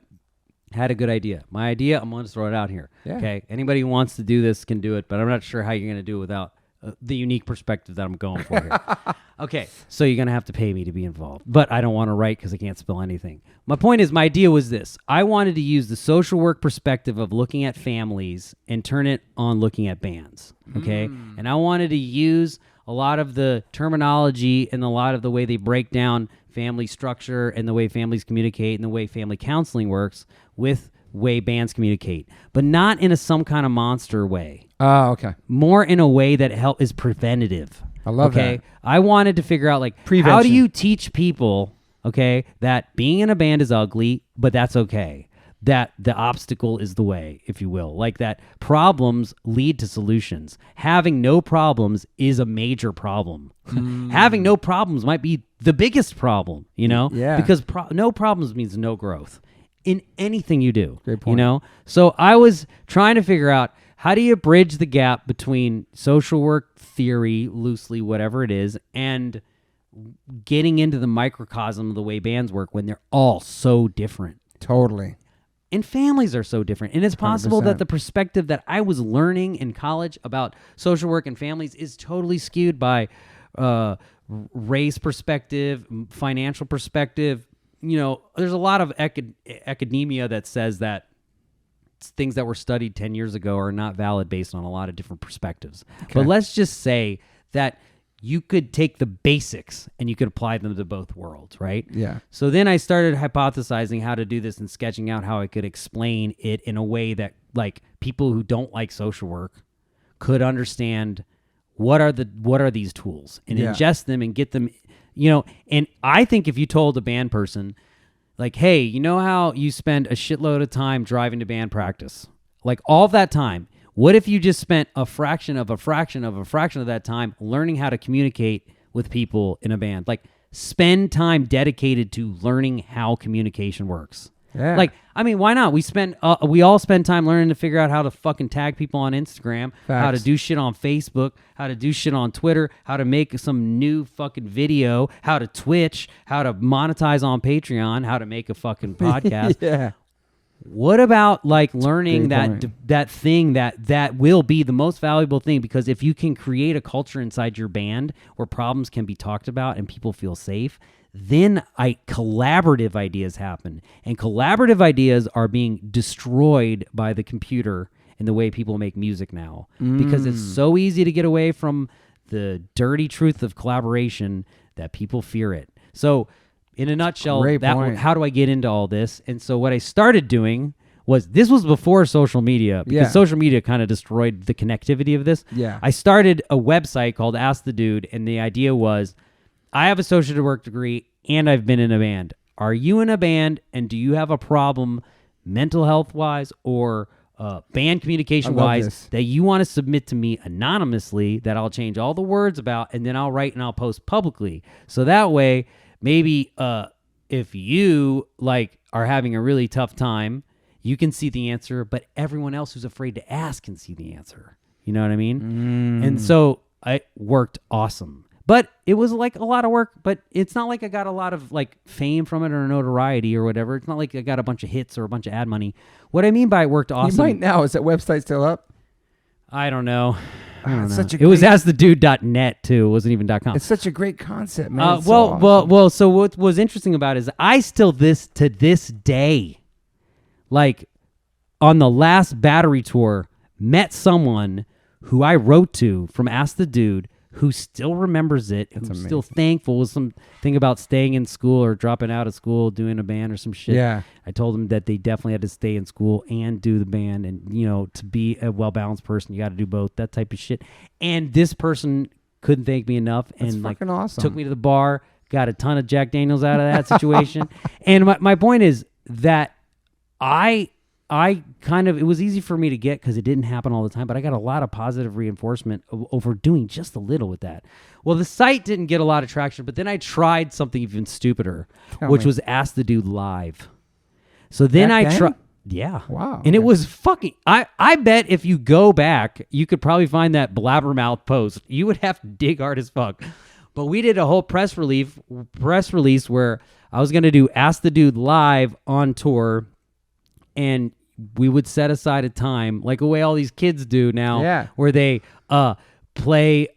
had a good idea. My idea, I'm going to throw it out here. Yeah. Okay, anybody who wants to do this can do it, but I'm not sure how you're going to do it without the unique perspective that I'm going for here. Okay, so you're going to have to pay me to be involved, but I don't want to write because I can't spell anything. My point is, my idea was this. I wanted to use the social work perspective of looking at families and turn it on looking at bands, okay? And I wanted to use a lot of the terminology and a lot of the way they break down family structure and the way families communicate and the way family counseling works with way bands communicate, but not in some kind of monster way. Oh, okay. More in a way that is preventative. I love that. I wanted to figure out, like, Prevention. how do you teach people, okay, that being in a band is ugly, but that's okay. That the obstacle is the way, if you will. Like that problems lead to solutions. Having no problems is a major problem. Having no problems might be the biggest problem, Yeah. Because no problems means no growth in anything you do. Great point. So I was trying to figure out, how do you bridge the gap between social work theory, loosely, whatever it is, and getting into the microcosm of the way bands work when they're all so different? Totally. And families are so different. And it's possible 100%. that the perspective that I was learning in college about social work and families is totally skewed by race perspective, financial perspective. There's a lot of academia that says that things that were studied 10 years ago are not valid based on a lot of different perspectives. Okay. But let's just say that you could take the basics and you could apply them to both worlds, right? Yeah. So then I started hypothesizing how to do this and sketching out how I could explain it in a way that, like, people who don't like social work could understand what are these tools and ingest them and get them, and I think if you told a band person, like, hey, you know how you spend a shitload of time driving to band practice? Like, all of that time, what if you just spent a fraction of that time learning how to communicate with people in a band? Like, spend time dedicated to learning how communication works. Yeah. Like, I mean, why not? We all spend time learning to figure out how to fucking tag people on Instagram, how to Facts. do shit on Facebook, how to do shit on Twitter, how to make some new fucking video, how to Twitch, how to monetize on Patreon, how to make a fucking podcast. Yeah. What about, like, learning Great that thing that will be the most valuable thing? Because if you can create a culture inside your band where problems can be talked about and people feel safe, then collaborative ideas happen. And collaborative ideas are being destroyed by the computer in the way people make music now. Because it's so easy to get away from the dirty truth of collaboration that people fear it. So, in a nutshell, Great point. how do I get into all this? And so what I started doing was, this was before social media, because Yeah. social media kind of destroyed the connectivity of this. Yeah. I started a website called Ask the Dude, and the idea was, I have a social work degree and I've been in a band. Are you in a band, and do you have a problem mental health wise or band communication wise that you want to submit to me anonymously that I'll change all the words about, and then I'll write and I'll post publicly. So that way, maybe if you like are having a really tough time, you can see the answer, but everyone else who's afraid to ask can see the answer. You know what I mean? And so it worked awesome. But it was like a lot of work, but it's not like I got a lot of like fame from it or notoriety or whatever. It's not like I got a bunch of hits or a bunch of ad money. What I mean by it worked awesome. You might now. Is that website still up? I don't know. It was asthedude.net too. It wasn't even .com. It's such a great concept, man. Well. So what was interesting about it is I still to this day, like on the last Battery tour, met someone who I wrote to from Ask the Dude, who still remembers it, who's still thankful, was something about staying in school or dropping out of school, doing a band or some shit. Yeah. I told him that they definitely had to stay in school and do the band, and, you know, to be a well-balanced person, you got to do both, that type of shit. And this person couldn't thank me enough, and like awesome. Took me to the bar, got a ton of Jack Daniels out of that situation. And my point is that I kind of, it was easy for me to get because it didn't happen all the time, but I got a lot of positive reinforcement over doing just a little with that. Well, the site didn't get a lot of traction, but then I tried something even stupider, which was Ask the Dude Live. So then I tried. Yeah. Wow. And it was fucking, I bet if you go back, you could probably find that blabbermouth post. You would have to dig hard as fuck. But we did a whole press release where I was going to do Ask the Dude Live on tour, and we would set aside a time, like the way all these kids do now, where they play,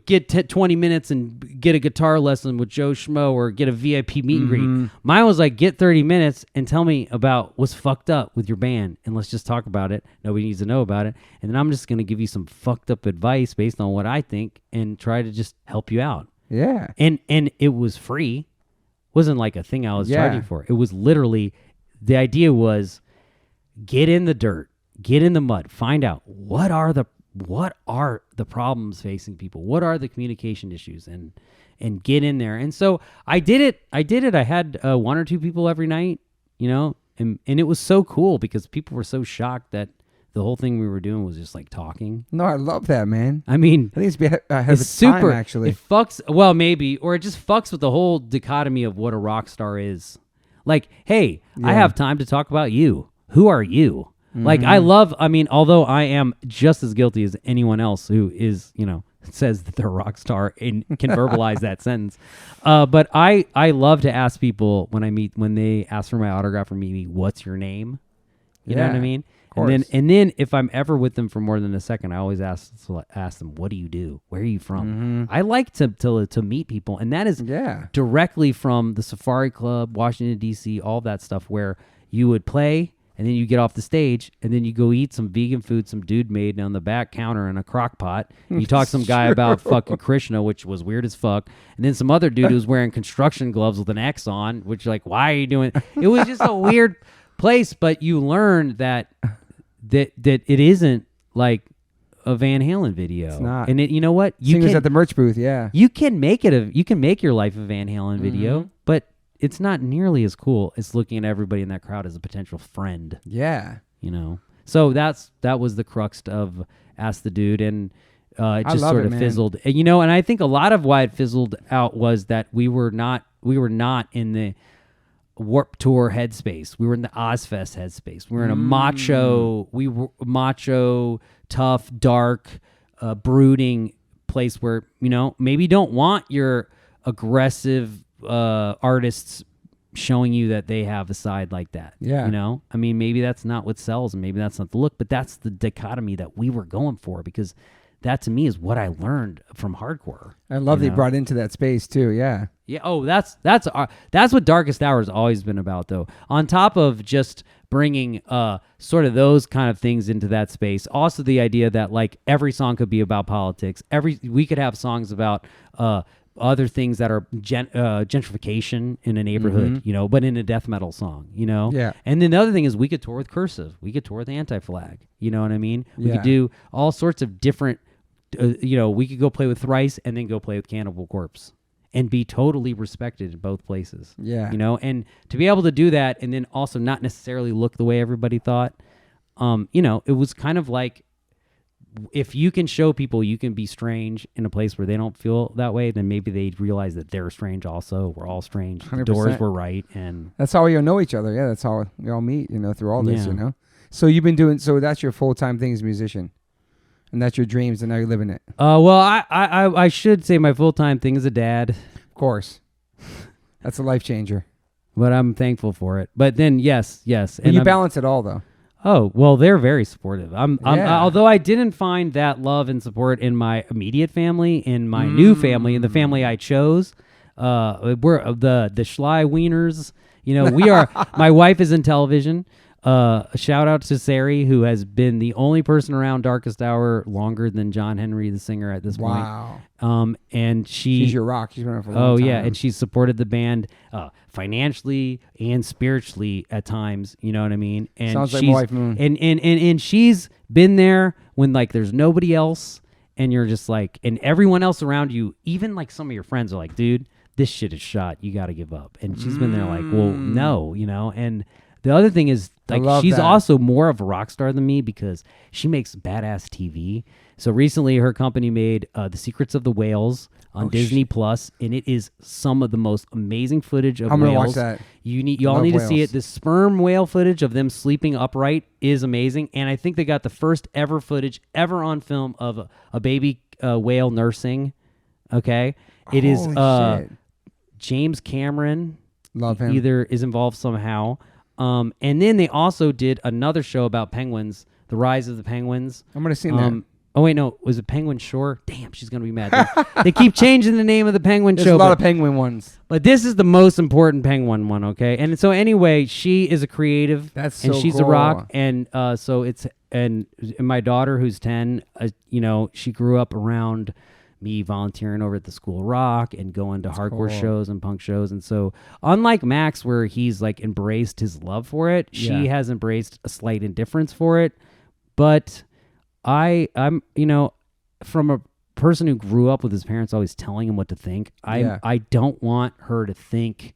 get 20 minutes and get a guitar lesson with Joe Schmo or get a VIP meet and greet. Mine was like, get 30 minutes and tell me about what's fucked up with your band, and let's just talk about it. Nobody needs to know about it. And then I'm just going to give you some fucked up advice based on what I think and try to just help you out. Yeah. And it was free. It wasn't like a thing I was charging for. It was literally... The idea was get in the dirt, get in the mud, find out what are the problems facing people, what are the communication issues, and get in there. And so I did it. I had one or two people every night, you know, and it was so cool because people were so shocked that the whole thing we were doing was just like talking. No, I love that, man. I mean, I think it's super time, actually. It fucks. Well, maybe, or it just fucks with the whole dichotomy of what a rock star is. Like, hey, I have time to talk about you. Who are you? Like, although I am just as guilty as anyone else who is, you know, says that they're a rock star and can verbalize that sentence. But I love to ask people when they ask for my autograph or meet me, what's your name? You know what I mean? And then if I'm ever with them for more than a second, I always ask them, what do you do? Where are you from? I like to meet people, and that is directly from the Safari Club, Washington, D.C., all that stuff where you would play, and then you get off the stage, and then you go eat some vegan food some dude made on the back counter in a crock pot. You talk to some guy about fucking Krishna, which was weird as fuck, and then some other dude who was wearing construction gloves with an X on, which like, why are you doing? It was just a weird place, but you learn that it isn't like a Van Halen video. It's not. And you know what? Singers at the merch booth, yeah. You can make your life a Van Halen video, but it's not nearly as cool as looking at everybody in that crowd as a potential friend. Yeah. You know? So that was the crux of Ask the Dude, and it just sort of fizzled. And, you know, and I think a lot of why it fizzled out was that we were not in the Warped Tour headspace. We were in the Ozfest headspace. We were in a macho, tough, dark, brooding place where, you know, maybe don't want your aggressive artists showing you that they have a side like that. Yeah. You know? I mean, maybe that's not what sells and maybe that's not the look, but that's the dichotomy that we were going for, because that to me is what I learned from hardcore. I love that you brought into that space too. Yeah. Yeah. Oh, that's what Darkest Hour has always been about, though. On top of just bringing sort of those kind of things into that space, also the idea that like every song could be about politics. We could have songs about other things that are gentrification in a neighborhood, you know, but in a death metal song, you know. Yeah. And then the other thing is we could tour with Cursive. We could tour with Anti-Flag. You know what I mean? We could do all sorts of different. You know, we could go play with Thrice and then go play with Cannibal Corpse and be totally respected in both places. Yeah. You know, and to be able to do that and then also not necessarily look the way everybody thought, it was kind of like, if you can show people you can be strange in a place where they don't feel that way, then maybe they realize that they're strange also. We're all strange. 100%. The doors were right. And that's how we know each other. Yeah, that's how we all meet, through all this, Yeah. So that's your full-time thing as a musician. And that's your dreams, and now you're living it. Well, I should say my full-time thing is a dad. Of course. That's a life changer. But I'm thankful for it. But then, yes. But And you balance it all, though. Oh, well, they're very supportive. Yeah. Although I didn't find that love and support in my immediate family, in my new family, in the family I chose, we're the Schlei Wieners. We are. My wife is in television. A shout out to Sari, who has been the only person around Darkest Hour longer than John Henry, the singer, at this point. Wow. And she's your rock. She's been around for a long time. Oh, yeah. And she's supported the band financially and spiritually at times. You know what I mean? And sounds like my wife Moon. And she's been there when there's nobody else, and you're just and everyone else around you, even some of your friends are like, dude, this shit is shot. You got to give up. And she's been there well, no, and the other thing is, she's also more of a rock star than me because she makes badass TV. So recently, her company made The Secrets of the Whales on Disney Plus, and it is some of the most amazing footage of I'm whales. gonna watch that. You all need to see it. The sperm whale footage of them sleeping upright is amazing, and I think they got the first ever footage ever on film of a baby whale nursing. Okay, it is shit. James Cameron. Love him. Either is involved somehow. And then they also did another show about penguins, The Rise of the Penguins. I'm going to see that. Oh, wait, no. Was it Penguin Shore? Damn, she's going to be mad. They keep changing the name of the penguin show. There's a lot of penguin ones. But this is the most important penguin one, okay? And so anyway, she is a creative. That's and so she's cool. a rock. And so it's... And my daughter, who's 10, she grew up around me volunteering over at the School of Rock and going to hardcore shows and punk shows. And so unlike Max, where he's embraced his love for it, she has embraced a slight indifference for it. But I'm from a person who grew up with his parents always telling him what to think, I don't want her to think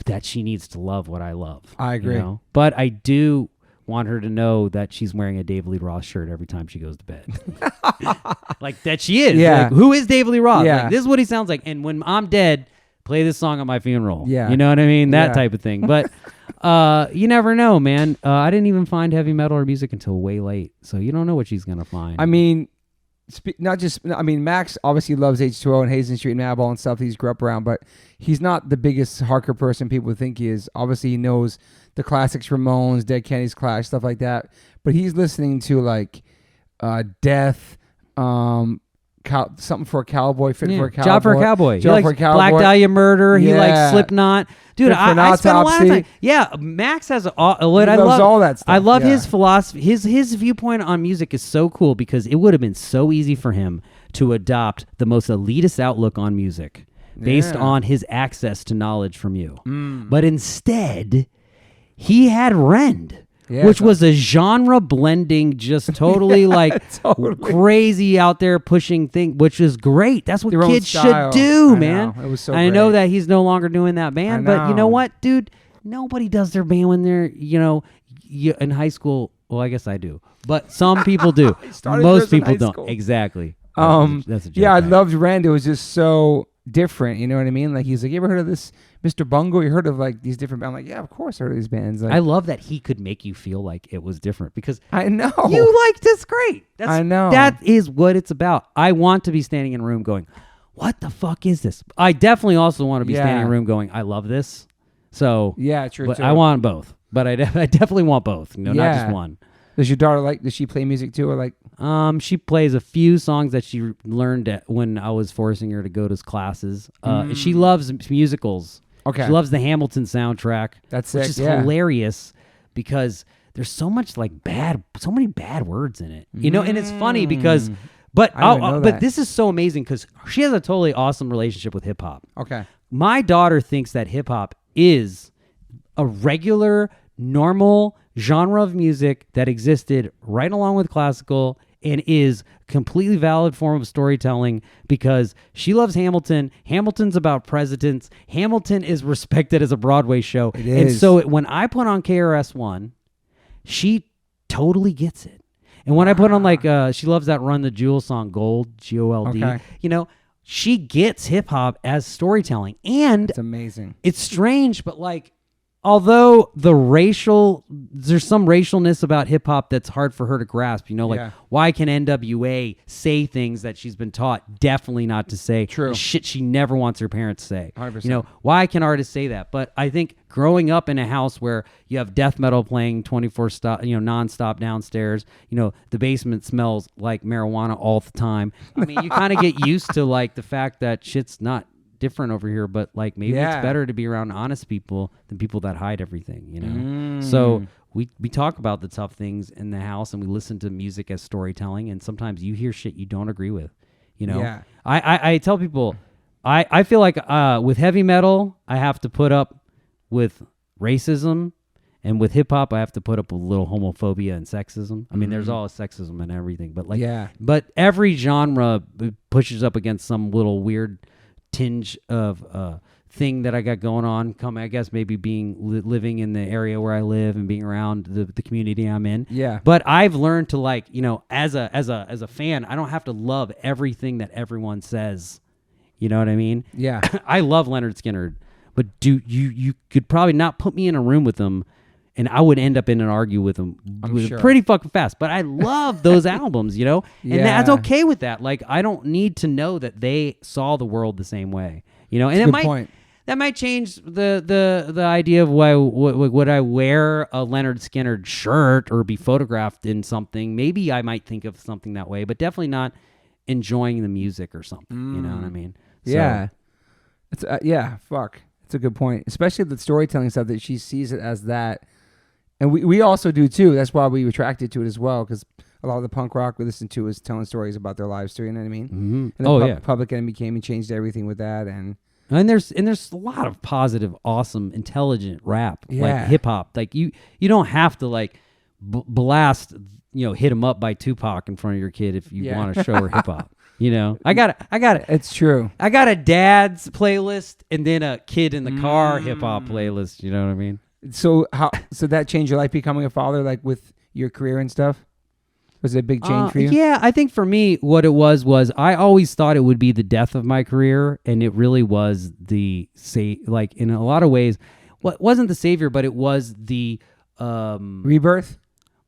that she needs to love what I love. I agree. But I do want her to know that she's wearing a David Lee Roth shirt every time she goes to bed. That she is. Yeah. Who is David Lee Roth? Yeah. This is what he sounds like. And when I'm dead, play this song at my funeral. Yeah. You know what I mean? That type of thing. But you never know, man. I didn't even find heavy metal or music until way late. So you don't know what she's going to find. I mean, Max obviously loves H2O and Hazen Street and Madball and stuff he's grew up around, but he's not the biggest hardcore person people think he is. Obviously, he knows the classics, Ramones, Dead Kennedys, Clash, stuff like that. But he's listening to Death, something for a cowboy, Fit for a Cowboy. Job for a Cowboy. Job He for a likes Cowboy. Black Dahlia Murder. He likes Slipknot. Dude, I spent a lot of time. Yeah, Max has loves all that stuff. I love his philosophy. His viewpoint on music is so cool because it would have been so easy for him to adopt the most elitist outlook on music based on his access to knowledge from you. But instead, he had Rend. Which was a genre blending, just totally crazy out there pushing thing, which is great. That's what kids should do, man. It was so I know that he's no longer doing that band, but you know what, dude? Nobody does their band when they're, in high school. Well, I guess I do, but some people do. Most people don't. School. Exactly. That's a joke, I loved Rand. It was just so different. You know what I mean? He's like, you ever heard of this Mr. Bungle? You heard of these different bands? I'm like, yeah, of course I heard of these bands. I love that he could make you feel like it was different because I know you liked this great. I know. That is what it's about. I want to be standing in a room going, what the fuck is this? I definitely also want to be standing in a room going, I love this. So yeah, true. But I want both. But I definitely want both. Not just one. Does your daughter does she play music too, or she plays a few songs that she learned when I was forcing her to go to classes. She loves musicals. Okay. She loves the Hamilton soundtrack. That's which is hilarious because there's so much so many bad words in it. And it's funny because but this is so amazing because she has a totally awesome relationship with hip hop. Okay. My daughter thinks that hip hop is a regular, normal genre of music that existed right along with classical and is completely valid form of storytelling because she loves Hamilton. Hamilton's about presidents. Hamilton is respected as a Broadway show. It is. And so when I put on KRS-One, she totally gets it. And when I put on like, she loves that Run the Jewel song, Gold, G-O-L-D. Okay. You know, she gets hip hop as storytelling. And it's amazing. It's strange, but like, although there's some racialness about hip hop that's hard for her to grasp, you know, like why can NWA say things that she's been taught definitely not to say? True. Shit she never wants her parents to say. 100%. You know, why can artists say that? But I think growing up in a house where you have death metal playing 24 stop, you know, nonstop downstairs, you know, the basement smells like marijuana all the time. I mean, you kind of get used to like the fact that shit's not different over here, but like maybe it's better to be around honest people than people that hide everything, you know. So we talk about the tough things in the house, and we listen to music as storytelling, and sometimes you hear shit you don't agree with, you know. I tell people I feel like with heavy metal I have to put up with racism, and with hip hop I have to put up with a little homophobia and sexism. I mean, there's all sexism and everything, but like but every genre pushes up against some little weird tinge of thing that I got going on. I guess maybe being living in the area where I live and being around the community I'm in. Yeah. But I've learned to like, you know, as a fan, I don't have to love everything that everyone says. You know what I mean? Yeah. I love Leonard Skinner, but you could probably not put me in a room with him, and I would end up in an argue with him pretty fucking fast. But I love those albums, you know? And that's okay with that. Like, I don't need to know that they saw the world the same way, you know? And that might change the idea of why would I wear a Leonard Skinner shirt or be photographed in something. Maybe I might think of something that way, but definitely not enjoying the music or something. You know what I mean? Yeah. It's fuck. It's a good point. Especially the storytelling stuff, that she sees it as that. And we also do too. That's why we were attracted to it as well, because a lot of the punk rock we listened to was telling stories about their lives too. You know what I mean? Mm-hmm. And Public Enemy came and changed everything with that. And there's a lot of positive, awesome, intelligent rap, like hip hop. Like you don't have to like blast, you know, Hit 'Em Up by Tupac in front of your kid if you want to show her hip hop. You know, I got it. It's true. I got a dad's playlist and then a kid in the car hip hop playlist. You know what I mean? So that changed your life, becoming a father, like with your career and stuff? Was it a big change for you? Yeah, I think for me, what it was I always thought it would be the death of my career, and it really was like in a lot of ways, it wasn't the savior, but it was the rebirth,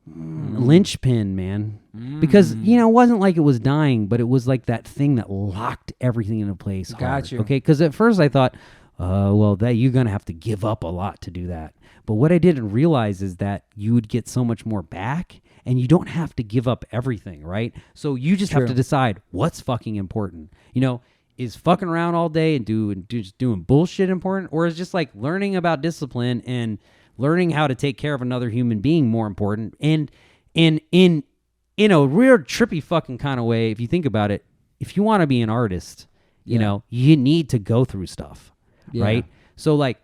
linchpin, man. Because you know, it wasn't like it was dying, but it was like that thing that locked everything into place. Got you. Okay, because at first I thought, that you're gonna have to give up a lot to do that. But what I didn't realize is that you would get so much more back, and you don't have to give up everything, right? So you just have to decide what's fucking important. You know, is fucking around all day and doing bullshit important, or is just like learning about discipline and learning how to take care of another human being more important? And in a real trippy fucking kind of way, if you think about it, if you want to be an artist, you know, you need to go through stuff, right? So like,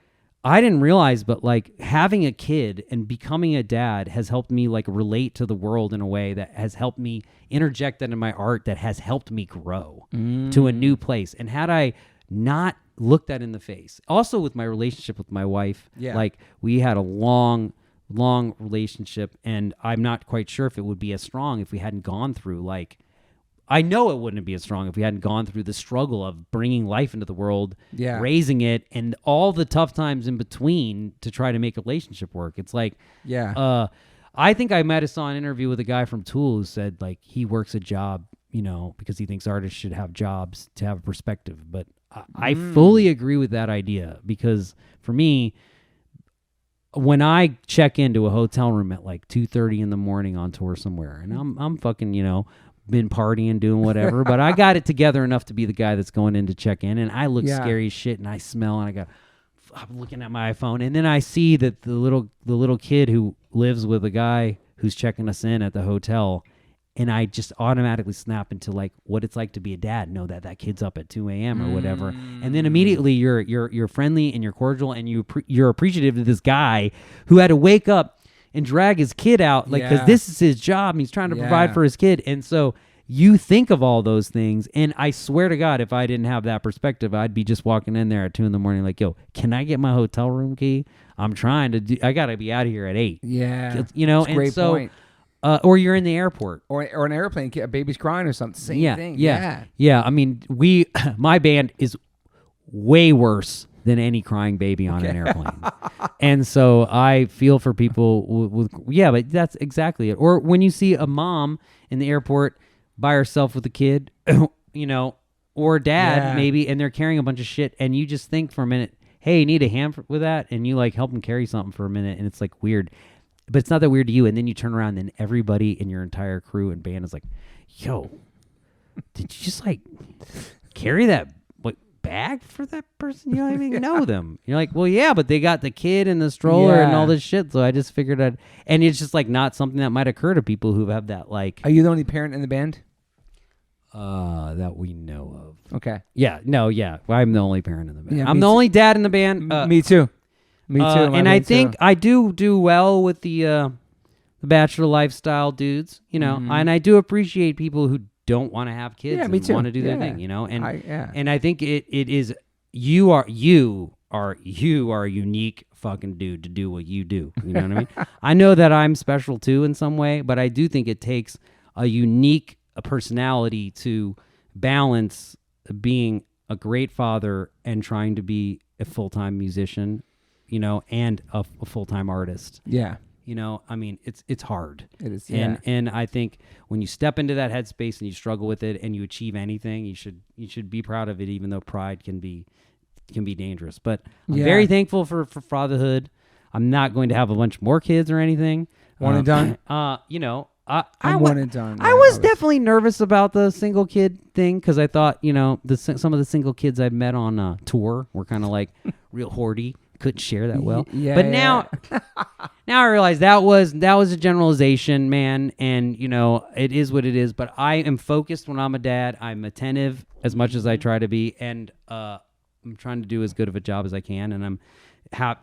I didn't realize, but like having a kid and becoming a dad has helped me like relate to the world in a way that has helped me interject that in my art, that has helped me grow to a new place. And had I not looked that in the face, also with my relationship with my wife, like we had a long relationship, and I'm not quite sure if it would be as strong if we hadn't gone through like, I know it wouldn't be as strong if we hadn't gone through the struggle of bringing life into the world, raising it, and all the tough times in between to try to make a relationship work. It's like, I think I might have saw an interview with a guy from Tool who said like he works a job, you know, because he thinks artists should have jobs to have a perspective. But I fully agree with that idea, because for me, when I check into a hotel room at like 2:30 in the morning on tour somewhere, and I'm fucking, you know, been partying, doing whatever, but I got it together enough to be the guy that's going in to check in, and I look scary as shit, and I smell, and I'm looking at my iPhone, and then I see that the little kid who lives with a guy who's checking us in at the hotel, and I just automatically snap into like what it's like to be a dad, know that kid's up at 2 a.m. or whatever, and then immediately you're friendly and you're cordial, and you're appreciative of this guy who had to wake up and drag his kid out, like, because this is his job and he's trying to provide for his kid. And so you think of all those things. And I swear to God, if I didn't have that perspective, I'd be just walking in there at 2 a.m. like, yo, can I get my hotel room key? I'm trying to I got to be out of here at 8. Yeah. You know, that's a great point. or you're in the airport. Or an airplane, a baby's crying or something. Same thing. Yeah. I mean, my band is way worse than any crying baby on an airplane. And so I feel for people with but that's exactly it. Or when you see a mom in the airport by herself with a kid, or dad maybe, and they're carrying a bunch of shit, and you just think for a minute, hey, you need a hand with that? And you like help them carry something for a minute, and it's like weird. But it's not that weird to you. And then you turn around and everybody in your entire crew and band is like, yo, did you just like carry that bag for that person? You don't even know them. You're like, well, yeah, but they got the kid and the stroller and all this shit. So I just figured and it's just like not something that might occur to people who have that like. Are you the only parent in the band? That we know of. Okay. Yeah. No. Yeah. I'm the only parent in the band. I'm the only dad in the band. Me too. Me too. And I think I do well with the bachelor lifestyle dudes, and I do appreciate people who don't want to have kids and want to do their thing, and I think it is you are a unique fucking dude to do what you do. You know what I mean? I know that I'm special too in some way, but I do think it takes a unique personality to balance being a great father and trying to be a full-time musician, and a full-time artist. Yeah. I mean, it's hard. It is. Yeah. And I think when you step into that headspace and you struggle with it and you achieve anything, you should be proud of it, even though pride can be dangerous. But I'm very thankful for fatherhood. I'm not going to have a bunch more kids or anything. One and done. I'm one and done. I was definitely nervous about the single kid thing because I thought, some of the single kids I've met on tour were kind of like real hoardy. Couldn't share that well. Now I realize that was a generalization, man, and it is what it is. But I am focused when I'm a dad. I'm attentive as much as I try to be, and I'm trying to do as good of a job as I can, and I'm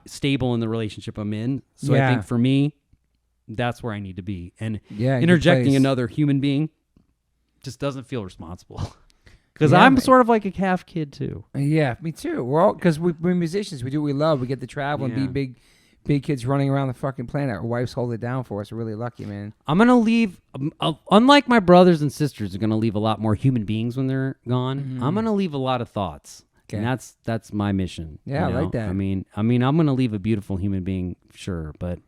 stable in the relationship I'm in. So I think for me, that's where I need to be. And interjecting another human being just doesn't feel responsible. Because I'm sort of like a half kid too. Yeah, me too. We're all because we're musicians. We do what we love. We get to travel and be big kids running around the fucking planet. Our wives hold it down for us. We're really lucky, man. I'm gonna leave. Unlike my brothers and sisters, are gonna leave a lot more human beings when they're gone. Mm-hmm. I'm gonna leave a lot of thoughts, and that's my mission. Yeah, I like that. I mean, I'm gonna leave a beautiful human being, sure, but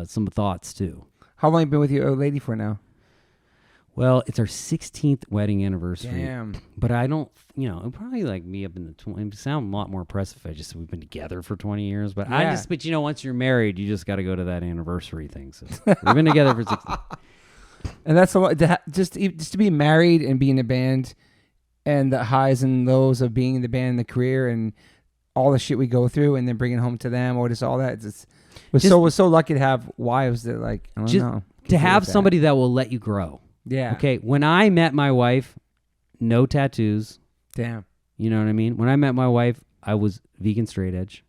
some thoughts too. How long have you been with your old lady for now? Well, it's our 16th wedding anniversary. Damn. But I don't, it'll probably like me up in the 20s. It would sound a lot more impressive if I just said we've been together for 20 years. But once you're married, you just got to go to that anniversary thing. So we've been together for 16. And that's a lot. Just to be married and be in a band and the highs and lows of being in the band and the career and all the shit we go through and then bringing home to them or just all that. We're so lucky to have wives that like, I don't know. To have somebody that will let you grow. Yeah. Okay, when I met my wife, no tattoos. Damn. You know what I mean? When I met my wife, I was vegan straight edge.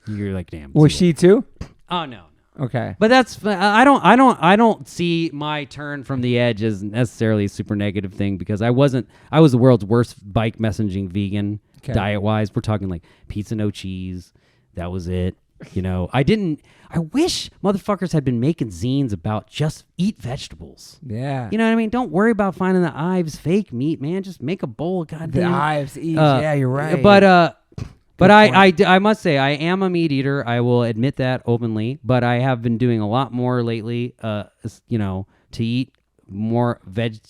You're like, damn. Was she too? Oh, no. Okay. But that's I don't see my turn from the edge as necessarily a super negative thing because I was the world's worst bike messaging vegan diet wise. We're talking like pizza no cheese. That was it. I wish motherfuckers had been making zines about just eat vegetables. Yeah. You know what I mean? Don't worry about finding the Ives fake meat, man. Just make a bowl of goddamn. The Ives eat. Yeah, you're right. But I must say, I am a meat eater. I will admit that openly. But I have been doing a lot more lately, to eat more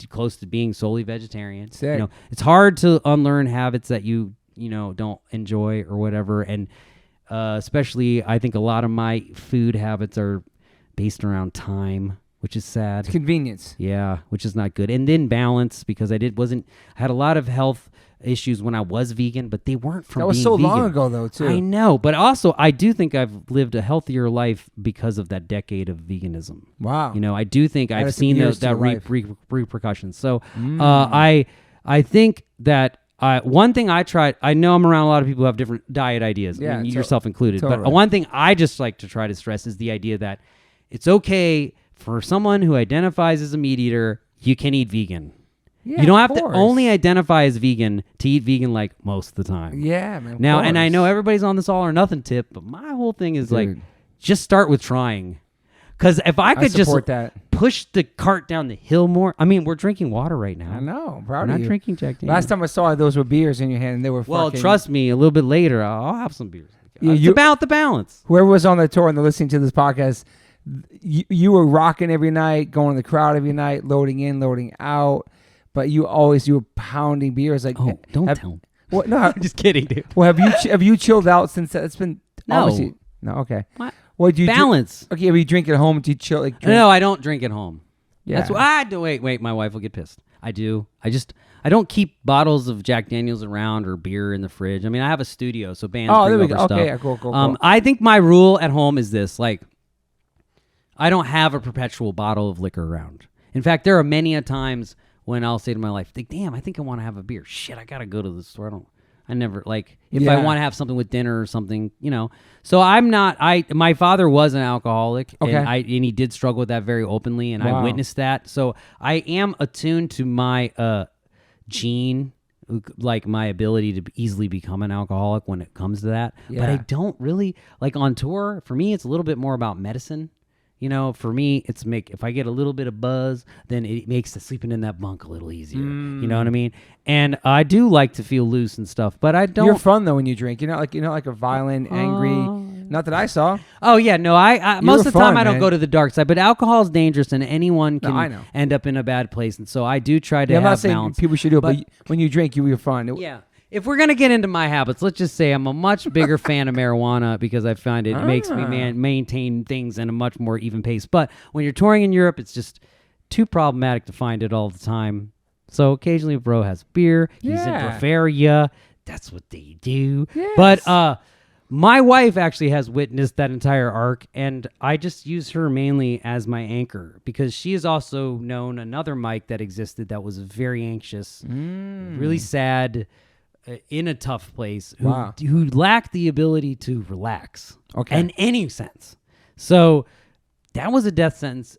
close to being solely vegetarian. Sick. It's hard to unlearn habits that you don't enjoy or whatever. And especially, I think a lot of my food habits are based around time, which is sad. It's convenience. Yeah, which is not good. And then balance, because I had a lot of health issues when I was vegan, but they weren't from being vegan. That was so long ago, though, too. I know, but also I do think I've lived a healthier life because of that decade of veganism. Wow. I do think I've seen that repercussions. So I think that one thing I tried, I know I'm around a lot of people who have different diet ideas, yourself included, but one thing I just like to try to stress is the idea that it's okay for someone who identifies as a meat eater, you can eat vegan. Yeah, you don't have to only identify as vegan to eat vegan like most of the time. Yeah, man. Now, and I know everybody's on this all or nothing tip, but my whole thing is like, just start with trying. Because if I could just that. push the cart down the hill more. I mean, we're drinking water right now. I know. Proud we're of not you. drinking Jack Daniels. Last time I saw those were beers in your hand, and they were well, fucking... trust me, a little bit later, I'll have some beers. Yeah, It's about the balance. Whoever was on the tour and they're listening to this podcast, you were rocking every night, going to the crowd every night, loading in, loading out, but you were pounding beers. Like, don't tell them. What? No, I'm just kidding, dude. Well, have you chilled out since that? It's been No. No, okay. What? Do you balance? Okay, you drink at home? Do you chill? Like, No, I don't drink at home. Yeah. That's why I do. Wait, my wife will get pissed. I do. I don't keep bottles of Jack Daniels around or beer in the fridge. I mean, I have a studio, so bands bring there we over go. stuff. Okay, yeah, cool. I think my rule at home is this: like, I don't have a perpetual bottle of liquor around. In fact, there are many a times when I'll say to my wife, "Damn, I think I want to have a beer. Shit, I gotta go to the store." I never like if I want to have something with dinner or something, So I'm not. My father was an alcoholic, and he did struggle with that very openly, and I witnessed that. So I am attuned to my gene, like my ability to easily become an alcoholic when it comes to that. Yeah. But I don't really like on tour. For me, it's a little bit more about medicine. For me, if I get a little bit of buzz, then it makes the sleeping in that bunk a little easier. You know what I mean? And I do like to feel loose and stuff, but I don't. You're fun though when you drink. You're not like a violent, angry. Not that I saw. Oh yeah, no. I most of the time I don't man. go to the dark side, but alcohol is dangerous, and anyone can I know. end up in a bad place. And so I do try to have I'm not saying balance. people should do it, but when you drink, you're fun. Yeah. If we're going to get into my habits, let's just say I'm a much bigger fan of marijuana because I find it makes me maintain things in a much more even pace. But when you're touring in Europe, it's just too problematic to find it all the time. So occasionally a bro has beer. He's in Bavaria. That's what they do. Yes. But my wife actually has witnessed that entire arc, and I just use her mainly as my anchor because she has also known another Mike that existed that was very anxious, really sad, in a tough place, who lacked the ability to relax in any sense. So that was a death sentence.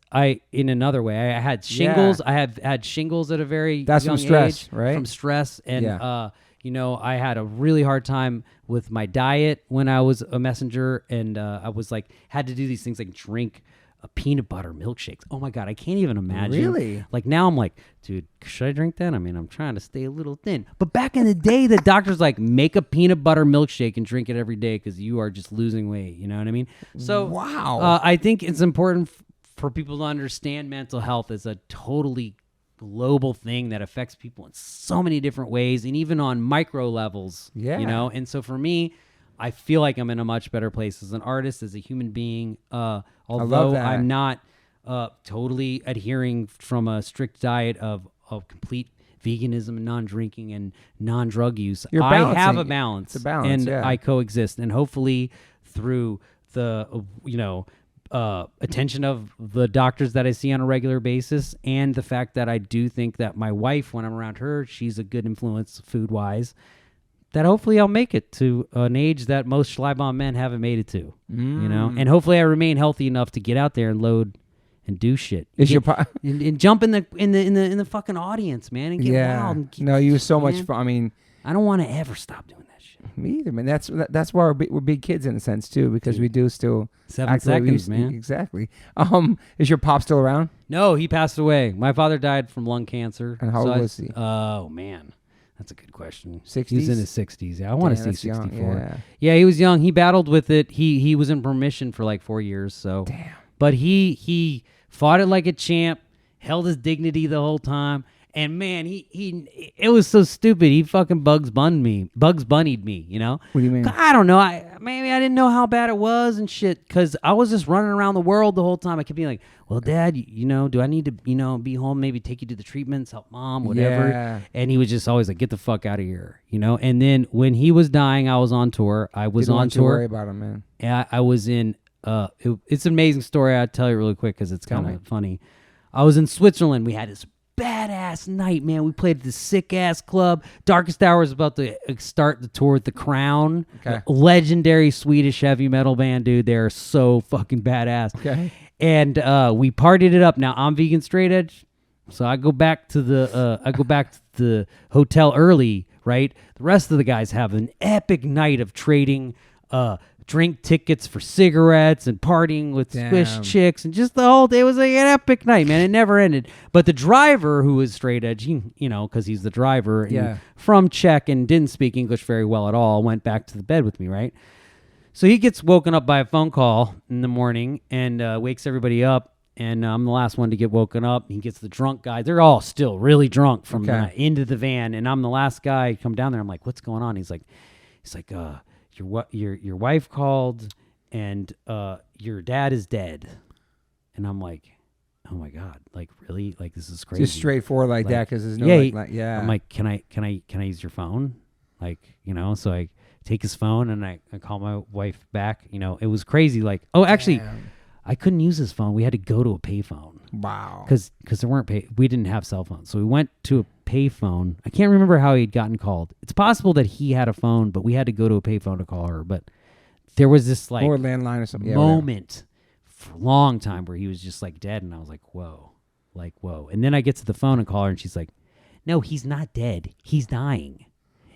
In another way, I had shingles. I have had shingles at a very young from stress, age, right? From stress, and I had a really hard time with my diet when I was a messenger, and I was like had to do these things like drink a peanut butter milkshake. Oh my God, I can't even imagine. Really? Like now I'm like, dude, should I drink that? I mean, I'm trying to stay a little thin. But back in the day, the doctor's like, make a peanut butter milkshake and drink it every day because you are just losing weight. You know what I mean? So wow. I think it's important for people to understand mental health as a totally global thing that affects people in so many different ways and even on micro levels. Yeah. And so for me, I feel like I'm in a much better place as an artist, as a human being. Although I'm not totally adhering from a strict diet of complete veganism and non-drinking and non-drug use. I have a balance. It's a balance, and I coexist. And hopefully through the, attention of the doctors that I see on a regular basis and the fact that I do think that my wife, when I'm around her, she's a good influence food-wise, that hopefully I'll make it to an age that most Schleibaum men haven't made it to, and hopefully I remain healthy enough to get out there and load and do shit. And jump in the fucking audience, man, and get wild. And you were so much fun. I mean, I don't want to ever stop doing that shit. Me either, man. That's why we're big kids in a sense too, because we do still 7 seconds, man. Exactly. Is your pop still around? No, he passed away. My father died from lung cancer. And how old was he? Oh man. That's a good question. 60s? He's in his 60s. Yeah, I want to say 64. Yeah, he was young. He battled with it. He was in remission for like 4 years. So, damn. But he fought it like a champ, held his dignity the whole time. And man, it was so stupid. He fucking Bugs Bunnied me. What do you mean? I don't know. Maybe I didn't know how bad it was and shit. Because I was just running around the world the whole time. I kept being like, "Well, Dad, do I need to, be home? Maybe take you to the treatments, help Mom, whatever." Yeah. And he was just always like, "Get the fuck out of here," And then when he was dying, I was on tour. I was on tour. Don't worry about him, man. Yeah, I was in. It's an amazing story. I'll tell you really quick because it's kind of funny. I was in Switzerland. We had this badass night, man. We played at this sick ass club. Darkest Hour is about to start the tour with The Crown. Okay. Legendary Swedish heavy metal band, dude. They're so fucking badass. Okay. And we partied it up. Now I'm vegan straight edge, so I go back to the hotel early, right? The rest of the guys have an epic night of trading drink tickets for cigarettes and partying with Swiss chicks, and just the whole day was like an epic night, man. It never ended. But the driver, who was straight edge, because he's the driver, and from Czech and didn't speak English very well at all, went back to the bed with me, right? So he gets woken up by a phone call in the morning and wakes everybody up. And I'm the last one to get woken up. He gets the drunk guy. They're all still really drunk from into the van. And I'm the last guy to come down there. I'm like, what's going on? He's like, your wife called and your dad is dead. And I'm like, oh my God, like really? Like this is crazy. Just straightforward like that because there's no I'm like, can I use your phone? Like, so I take his phone and I call my wife back. It was crazy. Like, oh, actually, I couldn't use his phone. We had to go to a payphone. Wow. Because there weren't we didn't have cell phones. So we went to a payphone. I can't remember how he'd gotten called. It's possible that he had a phone, but we had to go to a payphone to call her. But there was this like or landline or something moment for a long time where he was just like dead, and I was like, whoa. And then I get to the phone and call her, and she's like, no, he's not dead. He's dying.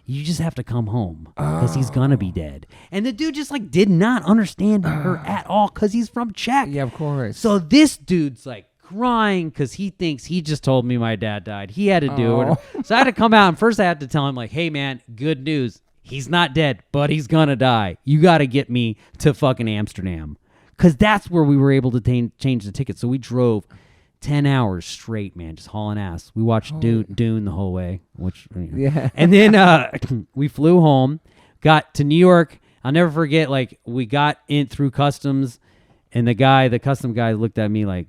You just have to come home because he's gonna be dead. And the dude just like did not understand her at all because he's from Czech. Yeah, of course. So this dude's like crying because he thinks he just told me my dad died. He had to do it. So I had to come out, and first I had to tell him like, hey man, good news. He's not dead, but he's gonna die. You got to get me to fucking Amsterdam because that's where we were able to change the ticket. So we drove 10 hours straight, man, just hauling ass. We watched Dune the whole way, and then we flew home, got to New York. I'll never forget, like, we got in through customs, and the custom guy looked at me like,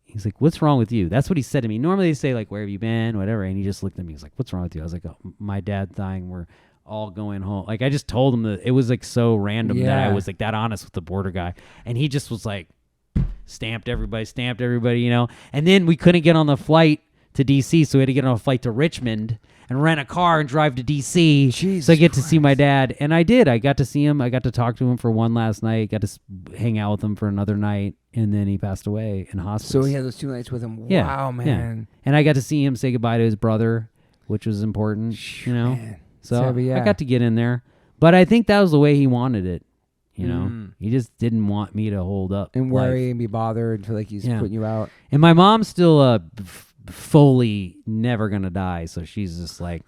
he's like, what's wrong with you? That's what he said to me. Normally they say, like, where have you been, whatever, and he just looked at me. He's like, what's wrong with you? I was like, oh, my dad's dying. We're all going home. Like, I just told him that it was, like, so random that I was, like, that honest with the border guy, and he just was like, stamped everybody, and then we couldn't get on the flight to DC, so we had to get on a flight to Richmond and rent a car and drive to DC. Jesus so I get Christ. to see my dad, and I did. I got to see him. I got to talk to him for one last night, got to hang out with him for another night, and then he passed away in hospice. So he had those 2 nights with him. Yeah, wow, man. Yeah. And I got to see him say goodbye to his brother, which was important, Man. So I got to get in there, but I think that was the way he wanted it. He just didn't want me to hold up and worry and be bothered and feel like he's putting you out. And my mom's still fully never gonna die, so she's just like.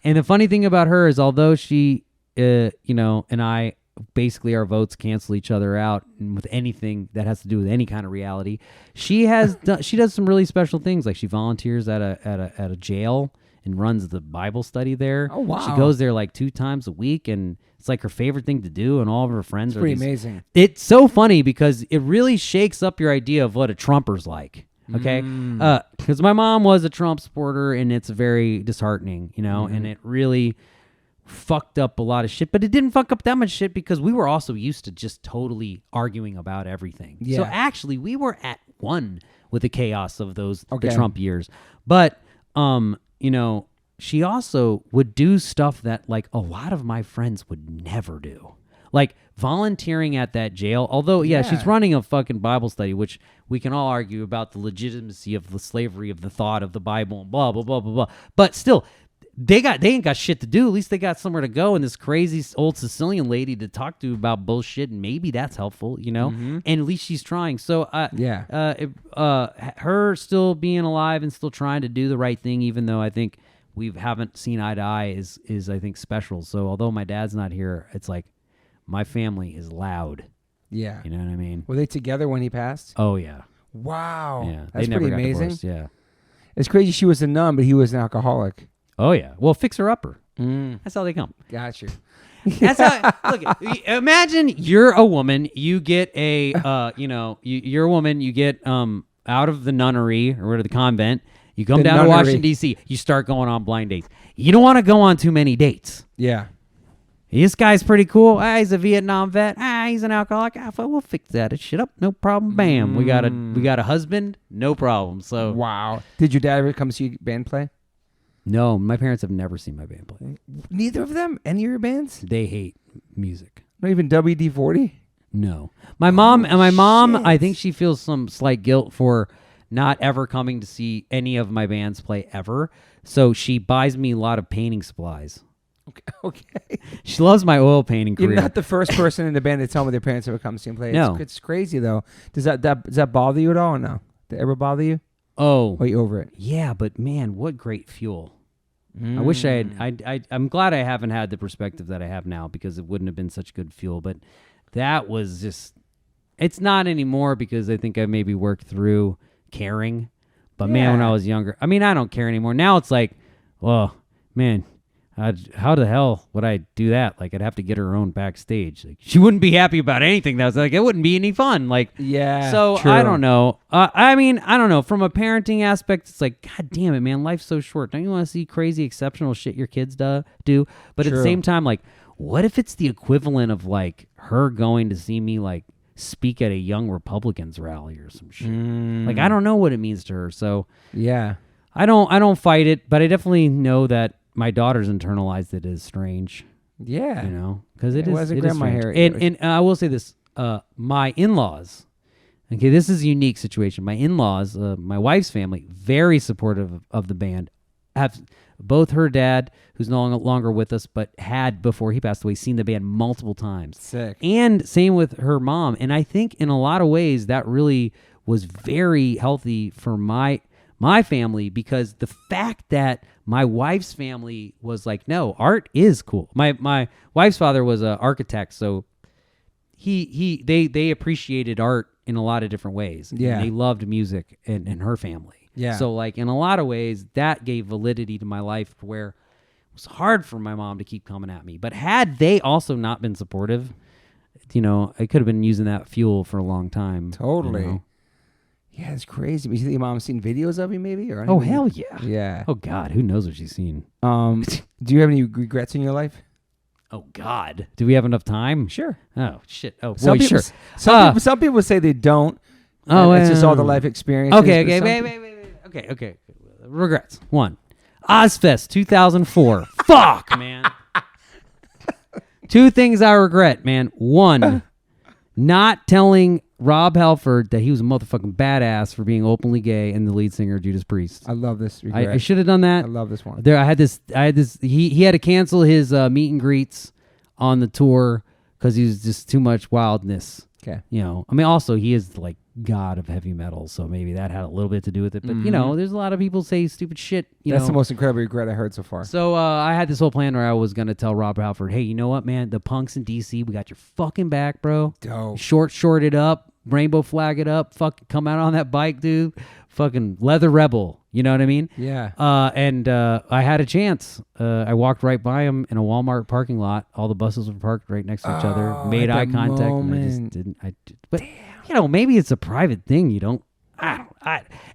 And the funny thing about her is, although she, and I basically our votes cancel each other out, and with anything that has to do with any kind of reality, she does some really special things. Like she volunteers at a jail and runs the Bible study there. Oh wow! She goes there like 2 times a week, and it's like her favorite thing to do, and all of her friends are pretty amazing. It's so funny because it really shakes up your idea of what a Trumper's like. Okay, because my mom was a Trump supporter, and it's very disheartening, and it really fucked up a lot of shit. But it didn't fuck up that much shit because we were also used to just totally arguing about everything. Yeah. So actually, we were at one with the chaos of the Trump years. But she also would do stuff that like a lot of my friends would never do. Like volunteering at that jail, although, she's running a fucking Bible study, which we can all argue about the legitimacy of the slavery of the thought of the Bible and blah, blah, blah, blah, blah. But still, they ain't got shit to do. At least they got somewhere to go and this crazy old Sicilian lady to talk to about bullshit, and maybe that's helpful, And at least she's trying. So, her still being alive and still trying to do the right thing, even though I think we haven't seen eye to eye is I think special. So although my dad's not here, it's like my family is loud. Yeah. You know what I mean? Were they together when he passed? Oh, yeah. Wow. Yeah. That's they never pretty amazing. Divorced, yeah. It's crazy she was a nun, but he was an alcoholic. Oh, yeah. Well, fixer-upper. That's how they come. Got you. That's how. Look, imagine you're a woman. You get you're a woman. You get out of the nunnery or the convent. You come down to Washington, D.C. You start going on blind dates. You don't want to go on too many dates. Yeah. This guy's pretty cool. He's a Vietnam vet. He's an alcoholic. We'll fix that shit up. No problem. Bam. We got a husband. No problem. So wow. Did your dad ever come see band play? No, my parents have never seen my band play. Neither of them? Any of your bands? They hate music. Not even WD-40? No. My mom, I think she feels some slight guilt for not ever coming to see any of my bands play ever. So she buys me a lot of painting supplies. Okay. She loves my oil painting career. You're not the first person in the band to tell me their parents ever come see him play. No. It's crazy, though. Does that bother you at all or no? Did it ever bother you? Oh. Or are you over it? Yeah, but man, what great fuel. I wish I had. I'm glad I haven't had the perspective that I have now because it wouldn't have been such good fuel. But that was just. It's not anymore because I think I maybe worked through caring. But man, when I was younger, I mean, I don't care anymore. Now it's like, well, man, how the hell would I do that? Like, I'd have to get her own backstage. Like, she wouldn't be happy about anything. That was like, it wouldn't be any fun. Like, yeah. So true. I don't know. I mean, I don't know. From a parenting aspect, it's like, God damn it, man, life's so short. Don't you want to see crazy, exceptional shit your kids do? But at the same time, like, what if it's the equivalent of like her going to see me like speak at a Young Republicans rally or some shit? Like, I don't know what it means to her. So yeah, I don't fight it, but I definitely know that my daughter's internalized it as strange. Yeah, you know, because it wasn't is grandma strange. hair. And I will say this: my in-laws. Okay, this is a unique situation. My in-laws, my wife's family, very supportive of the band. Have both her dad, who's no longer with us, but had before he passed away, seen the band multiple times. Sick. And same with her mom. And I think in a lot of ways that really was very healthy for my family, because the fact that my wife's family was like, no, art is cool. My wife's father was an architect, so they appreciated art in a lot of different ways. Yeah. And they loved music in her family. Yeah. So like in a lot of ways that gave validity to my life, where it was hard for my mom to keep coming at me. But had they also not been supportive, you know, I could have been using that fuel for a long time. Totally. You know? Yeah, it's crazy. You think your mom's seen videos of you maybe? Or Oh, anything? hell yeah. Yeah. Oh, God. Who knows what she's seen? Do you have any regrets in your life? Oh, God. Do we have enough time? Sure. Oh, shit. Oh, Some boy, people, sure. some people say they don't. Oh, it's just all the life experience. Okay. Wait. Okay. Regrets. 1. Ozfest 2004. Fuck, man. 2 things I regret, man. 1, not telling Rob Halford that he was a motherfucking badass for being openly gay and the lead singer of Judas Priest. I love this regret. I should have done that. I love this one. I had this. He had to cancel his meet and greets on the tour because he was just too much wildness. Okay. You know, I mean, also he is like god of heavy metal, so maybe that had a little bit to do with it. But you know, there's a lot of people say stupid shit. That's the most incredible regret I heard so far. So I had this whole plan where I was gonna tell Rob Halford, hey, you know what, man? The punks in DC, we got your fucking back, bro. Dope. Short it up, rainbow flag it up, fucking come out on that bike, dude. Fucking leather rebel. You know what I mean? Yeah. And I had a chance. I walked right by him in a Walmart parking lot. All the buses were parked right next to each other. Made eye contact. And I just didn't. But you know, maybe it's a private thing. You don't.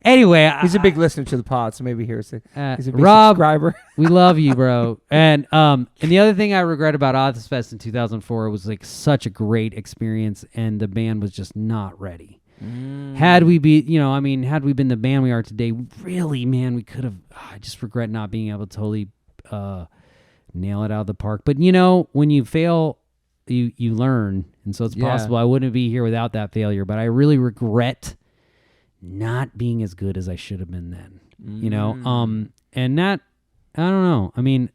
Anyway, he's a big listener to the pod, so maybe he's a big Rob, subscriber. We love you, bro. And the other thing I regret about Ozfest in 2004 was like such a great experience, and the band was just not ready. Had we been the band we are today, really, man, we could have. I just regret not being able to totally nail it out of the park. But you know, when you fail, you learn, and so it's possible I wouldn't be here without that failure. But I really regret not being as good as I should have been then. You know, and that I don't know. I mean,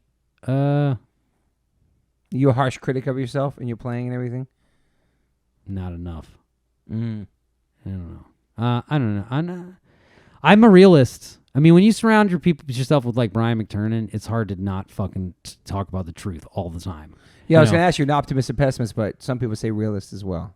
you a harsh critic of yourself and your playing and everything? Not enough. I don't know. I'm a realist. I mean, when you surround yourself with like Brian McTernan, it's hard to not fucking talk about the truth all the time. Yeah, I was going to ask you an optimist and pessimist, but some people say realist as well.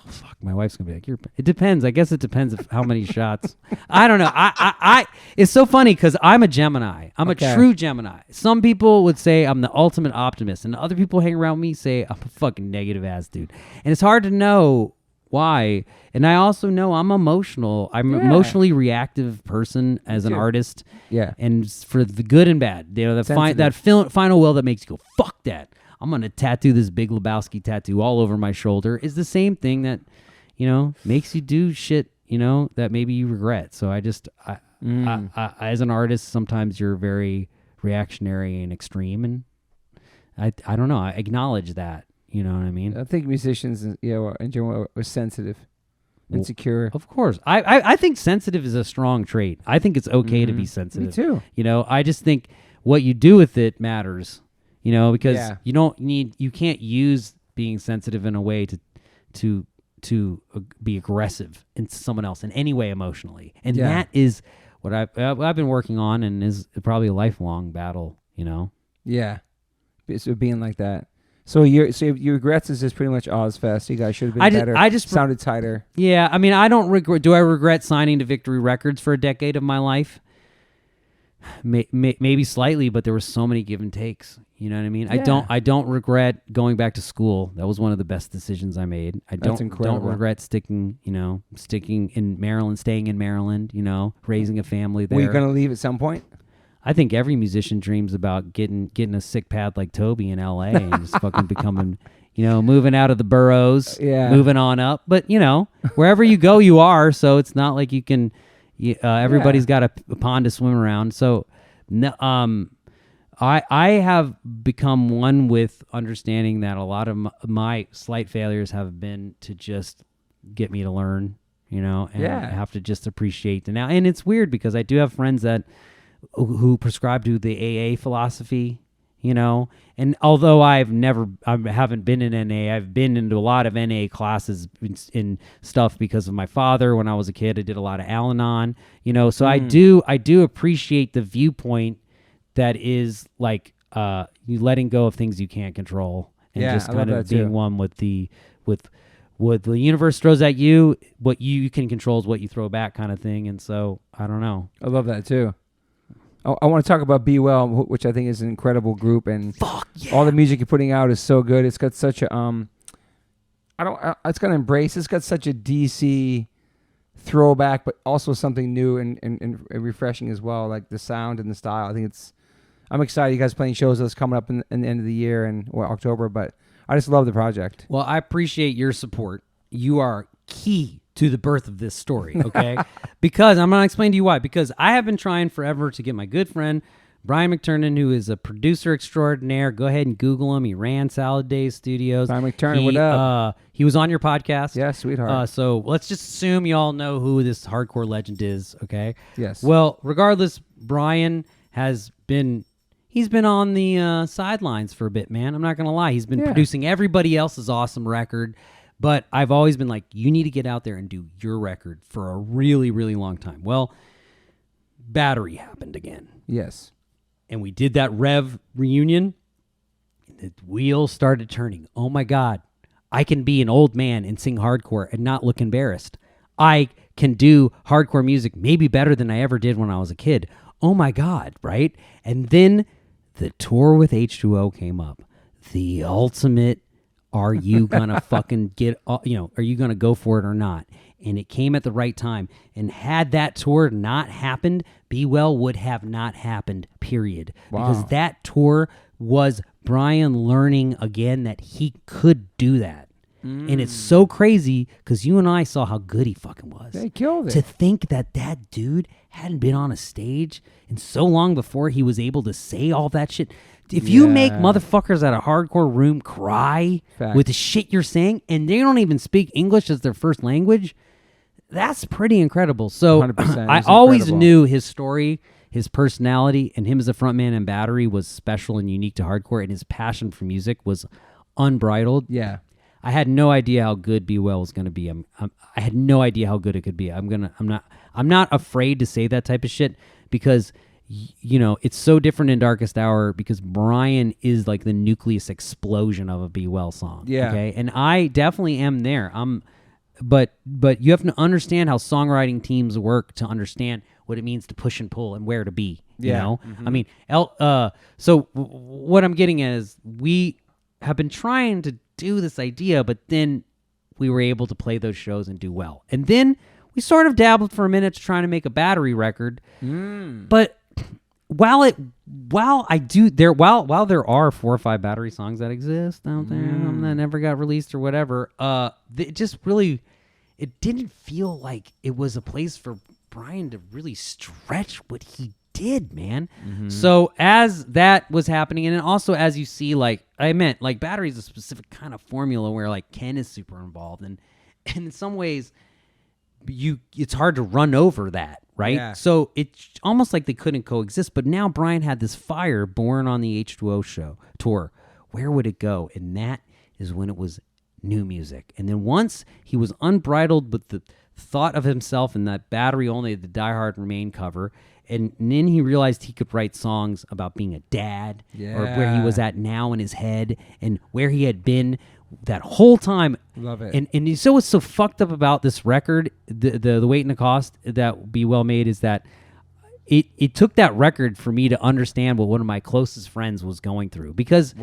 Fuck, my wife's gonna be like, it depends. I guess it depends of how many shots. I don't know. I it's so funny because I'm a Gemini. I'm a true Gemini. Some people would say I'm the ultimate optimist, and other people hang around me say I'm a fucking negative ass dude. And it's hard to know why. And I also know I'm emotional. I'm an emotionally reactive person as an artist. Yeah. And for the good and bad, you know, that final will that makes you go, fuck that. I'm going to tattoo this Big Lebowski tattoo all over my shoulder is the same thing that, you know, makes you do shit, you know, that maybe you regret. So I as an artist, sometimes you're very reactionary and extreme. And I don't know. I acknowledge that. You know what I mean? I think musicians, in general, are sensitive, insecure. Of course. I think sensitive is a strong trait. I think it's okay to be sensitive. Me too. You know, I just think what you do with it matters, because Yeah. you can't use being sensitive in a way to be aggressive in someone else in any way emotionally. And that is what I've been working on, and is probably a lifelong battle, Yeah. So being like that. So your regrets is just pretty much Ozfest. You guys should have been better. I just sounded tighter. Yeah, I mean, I don't regret. Do I regret signing to Victory Records for a decade of my life? Maybe slightly, but there were so many give and takes. You know what I mean? Yeah. I don't regret going back to school. That was one of the best decisions I made. That's incredible. Don't regret sticking in Maryland, staying in Maryland. Raising a family there. Were you gonna leave at some point? I think every musician dreams about getting a sick pad like Toby in L.A. and just fucking becoming, moving out of the boroughs, moving on up. But wherever you go, you are. So it's not like you can. Everybody's got a pond to swim around. So, I have become one with understanding that a lot of my slight failures have been to just get me to learn. And I have to just appreciate the now. And it's weird because I do have friends who prescribe to the AA philosophy, and although I haven't been in NA, I've been into a lot of NA classes in stuff because of my father. When I was a kid, I did a lot of Al-Anon, so I do appreciate the viewpoint that is like, you letting go of things you can't control and just kind of being one with what the universe throws at you, what you can control is what you throw back kind of thing. And so I don't know. I love that too. I want to talk about Be Well, which I think is an incredible group, and all the music you're putting out is so good. It's got such a it's got an embrace. It's got such a DC throwback, but also something new and refreshing as well, like the sound and the style. I think I'm excited. You guys playing shows that's coming up in the end of the year and October, but I just love the project. Well, I appreciate your support. You are key to the birth of this story, okay? Because I'm going to explain to you why. Because I have been trying forever to get my good friend, Brian McTurnan, who is a producer extraordinaire. Go ahead and Google him. He ran Salad Days Studios. Brian McTurnan, what up? He was on your podcast. Yeah, sweetheart. So let's just assume you all know who this hardcore legend is, okay? Yes. Well, regardless, Brian he's been on the sidelines for a bit, man. I'm not going to lie. He's been producing everybody else's awesome record. But I've always been like, you need to get out there and do your record for a really, really long time. Well, Battery happened again. Yes. And we did that Rev reunion. And the wheels started turning. Oh, my God. I can be an old man and sing hardcore and not look embarrassed. I can do hardcore music maybe better than I ever did when I was a kid. Oh, my God, right? And then the tour with H2O came up. The ultimate... Are you going to fucking are you going to go for it or not? And it came at the right time. And had that tour not happened, Be Well would have not happened, period. Wow. Because that tour was Brian learning again that he could do that. And it's so crazy because you and I saw how good he fucking was. They killed it. To think that dude hadn't been on a stage in so long before he was able to say all that shit. If you make motherfuckers at a hardcore room cry with the shit you're saying, and they don't even speak English as their first language, that's pretty incredible. So 100%. I always knew his story, his personality, and him as a frontman and Battery was special and unique to hardcore, and his passion for music was unbridled. Yeah. I had no idea how good Be Well was going to be. I had no idea how good it could be. I'm not afraid to say that type of shit because it's so different in Darkest Hour because Brian is like the nucleus explosion of a Be Well song. Yeah. Okay. And I definitely am there. But you have to understand how songwriting teams work to understand what it means to push and pull and where to be. You know? Mm-hmm. I mean, so what I'm getting at is we have been trying to do this idea, but then we were able to play those shows and do well. And then we sort of dabbled for a minute trying to make a Battery record. But while there are 4 or 5 Battery songs that exist out there that never got released or whatever, it just really, it didn't feel like it was a place for Brian to really stretch what he did, man. So as that was happening, and then also as you see, like I meant, like Battery is a specific kind of formula where like Ken is super involved, and in some ways it's hard to run over that, right? Yeah. So it's almost like they couldn't coexist. But now Brian had this fire born on the H2O tour. Where would it go? And that is when it was new music. And then once he was unbridled with the thought of himself in that Battery Only, the Die Hard Remain cover, and then he realized he could write songs about being a dad, or where he was at now in his head, and where he had been that whole time. Love it. And so what's so fucked up about this record, the weight and the cost that Be Well made, is that it took that record for me to understand what one of my closest friends was going through. Because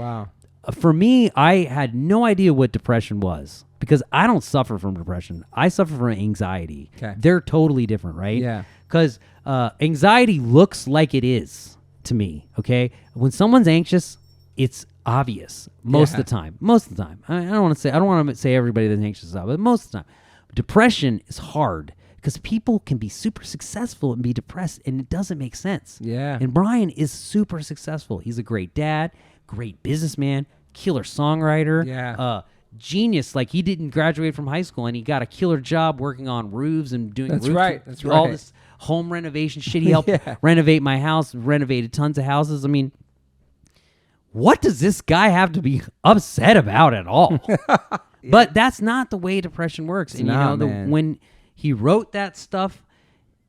for me, I had no idea what depression was, because I don't suffer from depression. I suffer from anxiety. Okay. They're totally different, right? Yeah. Because anxiety looks like it is to me, okay? When someone's anxious, it's obvious most of the time. Most of the time. I don't want to say everybody that's anxious is obvious, but most of the time. Depression is hard because people can be super successful and be depressed, and it doesn't make sense. Yeah. And Brian is super successful. He's a great dad, great businessman, killer songwriter. Yeah. Genius. Like, he didn't graduate from high school and he got a killer job working on roofs and doing That's roof- right. That's all right. this home renovation shit. He helped renovate my house, renovated tons of houses. I mean, what does this guy have to be upset about at all? But that's not the way depression works. And when he wrote that stuff,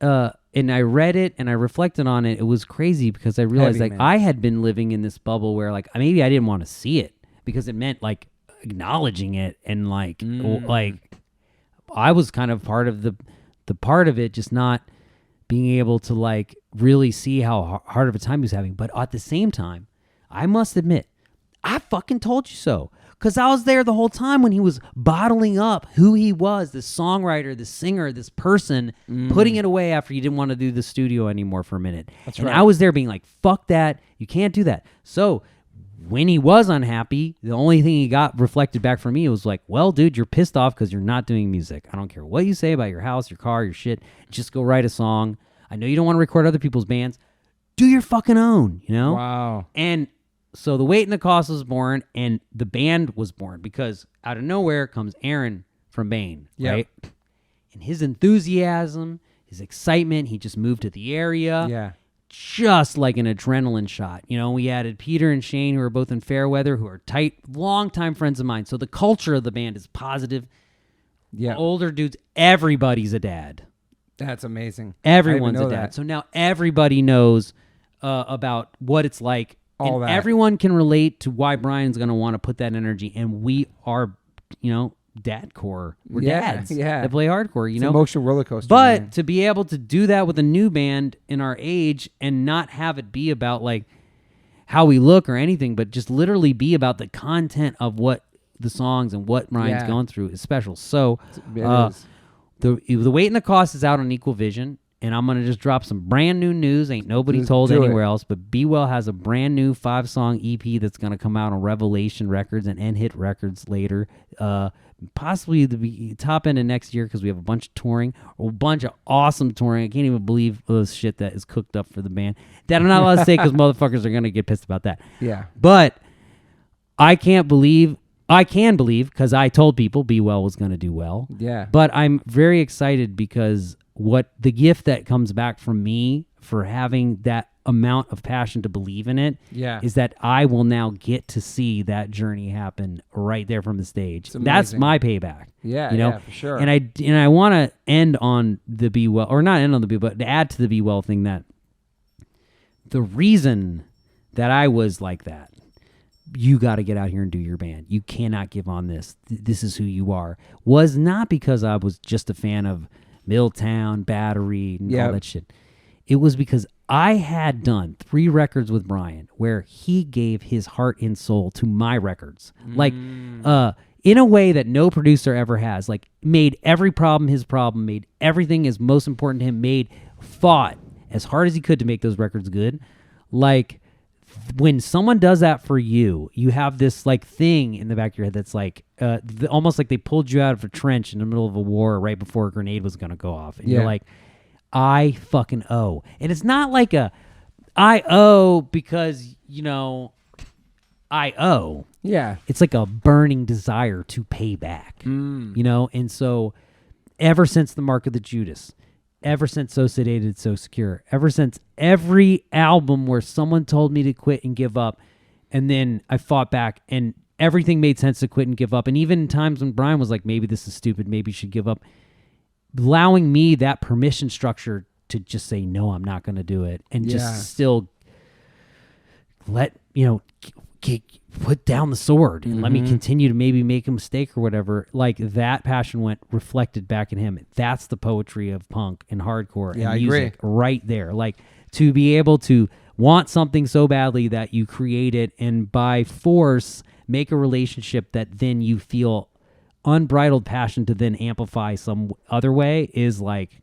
and I read it and I reflected on it, it was crazy, because I realized I had been living in this bubble where, like, maybe I didn't want to see it because it meant, like, acknowledging it, and like I was kind of part of the part of it, just not being able to, like, really see how hard of a time he was having. But at the same time, I must admit, I fucking told you so, because I was there the whole time when he was bottling up who he was, this songwriter, this singer, this person, putting it away after he didn't want to do the studio anymore for a minute. That's right. I was there being like, fuck that, you can't do that. So when he was unhappy, the only thing he got reflected back from me was like, well, dude, you're pissed off because you're not doing music. I don't care what you say about your house, your car, your shit. Just go write a song. I know you don't want to record other people's bands. Do your fucking own, you know? Wow. And so the Weight and the Cost was born, and the band was born, because out of nowhere comes Aaron from Bane, right? And his enthusiasm, his excitement, he just moved to the area. Yeah. Just like an adrenaline shot. You know, we added Peter and Shane, who are both in Fairweather, who are tight, longtime friends of mine. So the culture of the band is positive. Yeah. Older dudes, everybody's a dad. That's amazing. Everyone's a dad. That. So now everybody knows about what it's like. All and that. Everyone can relate to why Brian's going to want to put that energy. And we are, dadcore. We're dads that play hardcore, it's an emotional roller coaster. But man. to be able to do that with a new band in our age and not have it be about, like, how we look or anything, but just literally be about the content of what the songs and what Brian's going through is special. So the Weight and the Cost is out on Equal Vision. And I'm going to just drop some brand new news. Ain't nobody just told anywhere else. But Be Well has a brand new 5-song EP that's going to come out on Revelation Records and N-Hit Records later. Possibly the top end of next year, because we have a bunch of touring. A bunch of awesome touring. I can't even believe this shit that is cooked up for the band. That I'm not allowed to say, because motherfuckers are going to get pissed about that. Yeah. But I can believe, because I told people Be Well was going to do well. Yeah. But I'm very excited, because what the gift that comes back from me for having that amount of passion to believe in it is that I will now get to see that journey happen right there from the stage. That's my payback. Yeah, you know? for sure. And I want to end on the Be Well, or not end on the Be Well, but to add to the Be Well thing, that the reason that I was like that, you got to get out here and do your band, you cannot give on this, this is who you are, was not because I was just a fan of Milltown, Battery, and all that shit. It was because I had done 3 records with Brian where he gave his heart and soul to my records. Like, in a way that no producer ever has. Like, made every problem his problem, made everything as most important to him, fought as hard as he could to make those records good. Like, when someone does that for you, you have this, like, thing in the back of your head that's like, almost like they pulled you out of a trench in the middle of a war right before a grenade was going to go off. And you're like, I fucking owe. And it's not like I owe because, I owe. Yeah. It's like a burning desire to pay back, And so ever since the Mark of the Judas, ever since So Sedated, So Secure, ever since every album where someone told me to quit and give up, and then I fought back and everything made sense to quit and give up. And even in times when Brian was like, maybe this is stupid, maybe you should give up, allowing me that permission structure to just say, no, I'm not going to do it. And just still let, put down the sword and let me continue to maybe make a mistake or whatever. Like that passion reflected back in him. That's the poetry of punk and hardcore and music right there. Like to be able to want something so badly that you create it and by force make a relationship that then you feel unbridled passion to then amplify some other way is like,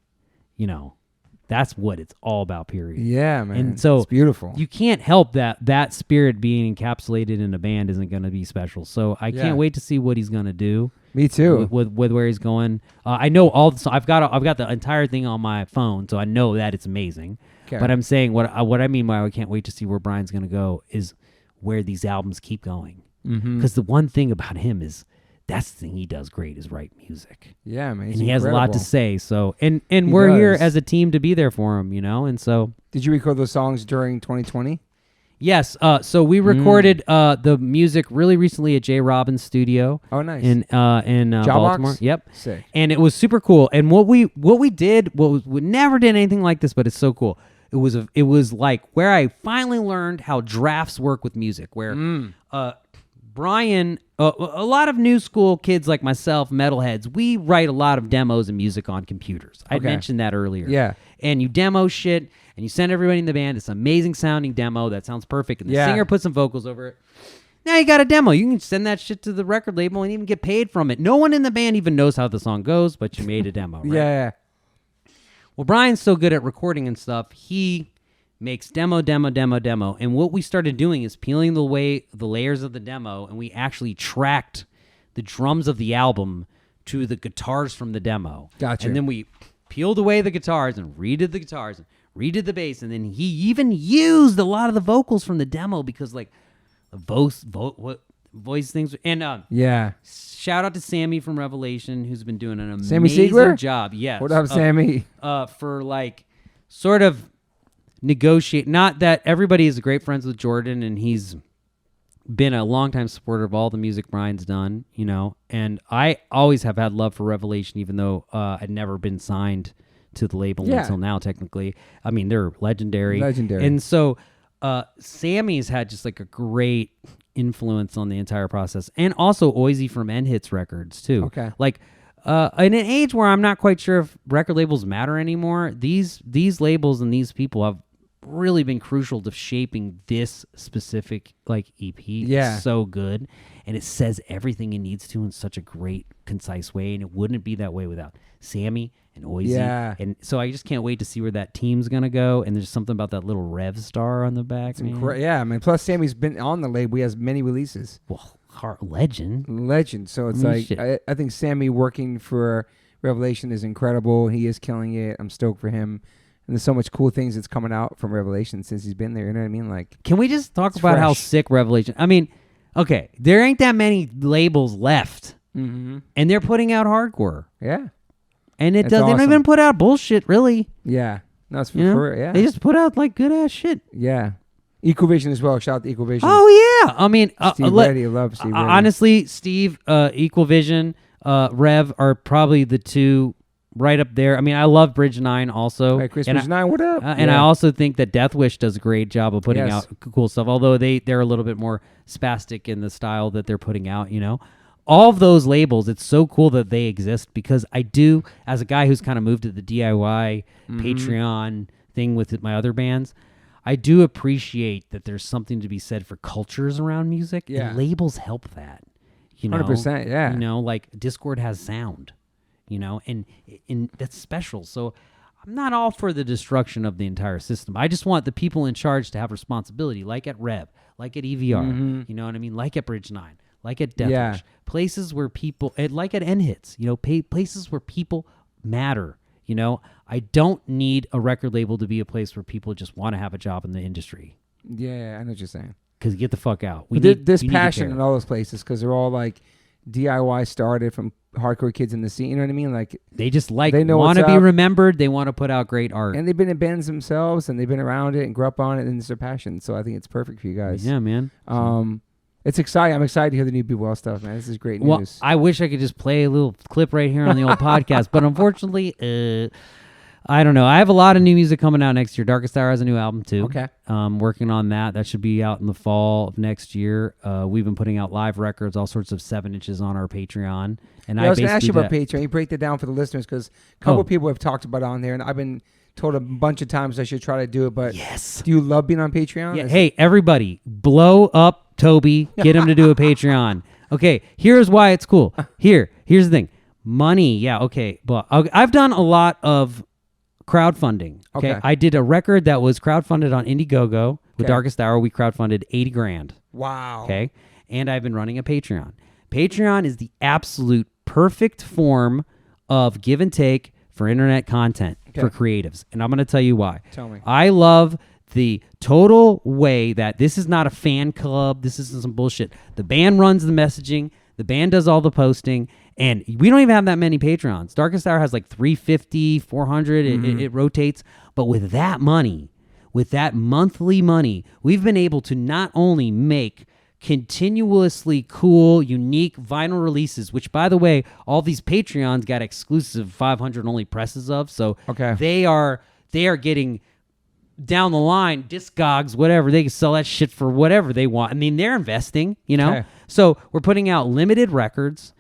that's what it's all about, period. Yeah, man. And so it's beautiful. You can't help that spirit being encapsulated in a band isn't going to be special. So I can't wait to see what he's going to do. Me too. With where he's going. I know I've got the entire thing on my phone, so I know that it's amazing. Okay. But I'm saying what I mean by I can't wait to see where Brian's going to go is where these albums keep going. Because the one thing about him is that's the thing he does great is write music. Yeah, man. And he has a lot to say. So and we're here as a team to be there for him, And so did you record those songs during 2020? Yes. So we recorded the music really recently at Jay Robbins' studio. Oh, nice. In Baltimore. Yep. Sick. And it was super cool. And what we never did anything like this, but it's so cool. It was like where I finally learned how drafts work with music. Where Brian, a lot of new school kids like myself, metalheads, we write a lot of demos and music on computers. I mentioned that earlier. Yeah. And you demo shit, and you send everybody in the band this amazing sounding demo that sounds perfect, and the singer puts some vocals over it. Now you got a demo. You can send that shit to the record label and even get paid from it. No one in the band even knows how the song goes, but you made a demo, right? Yeah. Well, Brian's so good at recording and stuff, he makes demo. And what we started doing is peeling the layers of the demo, and we actually tracked the drums of the album to the guitars from the demo. Gotcha. And then we peeled away the guitars and redid the guitars and redid the bass. And then he even used a lot of the vocals from the demo because like the voice things. And shout out to Sammy from Revelation, who's been doing an amazing job. Yes. What up, Sammy? For like sort of negotiate. Not that everybody is great friends with Jordan, and he's been a longtime supporter of all the music Brian's done, and I always have had love for Revelation, even though I'd never been signed to the label until now, technically. I mean, they're legendary. And so Sammy's had just like a great influence on the entire process, and also Oisey from End Hits Records too. Okay. Like in an age where I'm not quite sure if record labels matter anymore, these labels and these people have really been crucial to shaping this specific like EP. Yeah. It's so good, and it says everything it needs to in such a great, concise way, and it wouldn't be that way without Sammy and Oisey. Yeah. And so I just can't wait to see where that team's gonna go, and there's something about that little Rev star on the back. Yeah, man. Plus Sammy's been on the label. He has many releases. Well, legend. So it's I think Sammy working for Revelation is incredible. He is killing it. I'm stoked for him. And there's so much cool things that's coming out from Revelation since he's been there. You know what I mean? Like, can we just talk about how sick Revelation? I mean, okay, there ain't that many labels left, and they're putting out hardcore. Yeah, and they don't even put out bullshit, really. Yeah, no, it's for yeah. They just put out like good ass shit. Yeah, Equavision as well. Shout out to Equavision. Oh yeah, I mean, Steve Reddy, love Steve Reddy. Honestly, Steve, Equavision, Rev are probably the two right up there. I mean, I love Bridge 9 also. Hey, Chris, Bridge 9, what up? And I also think that Death Wish does a great job of putting out cool stuff, although they're a little bit more spastic in the style that they're putting out, All of those labels, it's so cool that they exist because I do, as a guy who's kind of moved to the DIY Patreon thing with my other bands, I do appreciate that there's something to be said for cultures around music. Yeah. And labels help that. 100%, yeah. Like Discord has sound. And that's special. So I'm not all for the destruction of the entire system. I just want the people in charge to have responsibility, like at Rev, like at EVR, you know what I mean? Like at Bridge 9, like at Death Wish. Places where people, like at End Hits, places where people matter. I don't need a record label to be a place where people just want to have a job in the industry. Yeah, I know what you're saying. Because get the fuck out. There's passion in all those places because they're all like DIY started from hardcore kids in the scene. You know what I mean? Like they just like they know want to what's be up. remembered. They want to put out great art. And they've been in bands themselves, and they've been around it and grew up on it, and it's their passion. So I think it's perfect for you guys. Yeah, man. It's exciting. I'm excited to hear the new Be Well stuff, man. This is great news. Well, I wish I could just play a little clip right here on the old podcast, but unfortunately, I don't know. I have a lot of new music coming out next year. Darkest Hour has a new album too. Okay. Working on that. That should be out in the fall of next year. We've been putting out live records, all sorts of 7 inches on our Patreon. And I was going to ask you about Patreon. You break that down for the listeners because a couple of people have talked about it on there, and I've been told a bunch of times I should try to do it. But yes, do you love being on Patreon? Yeah. Hey, everybody, blow up Toby. Get him to do a Patreon. Okay, here's why it's cool. Here's the thing. Money. Yeah. Okay. But I've done a lot of crowdfunding. Okay. I did a record that was crowdfunded on Indiegogo with Darkest Hour. We crowdfunded $80,000. Wow. Okay. And I've been running a Patreon. Patreon is the absolute perfect form of give and take for internet content for creatives. And I'm going to tell you why. Tell me. I love the total way that this is not a fan club. This isn't some bullshit. The band runs the messaging. The band does all the posting. And we don't even have that many Patreons. Darkest Hour has like 350, 400. It rotates. But with that money, with that monthly money, we've been able to not only make continuously cool, unique vinyl releases, which, by the way, all these Patreons got exclusive 500 only presses of. So they are getting down the line, Discogs, whatever. They can sell that shit for whatever they want. I mean, they're investing, you know? Okay. So we're putting out limited records.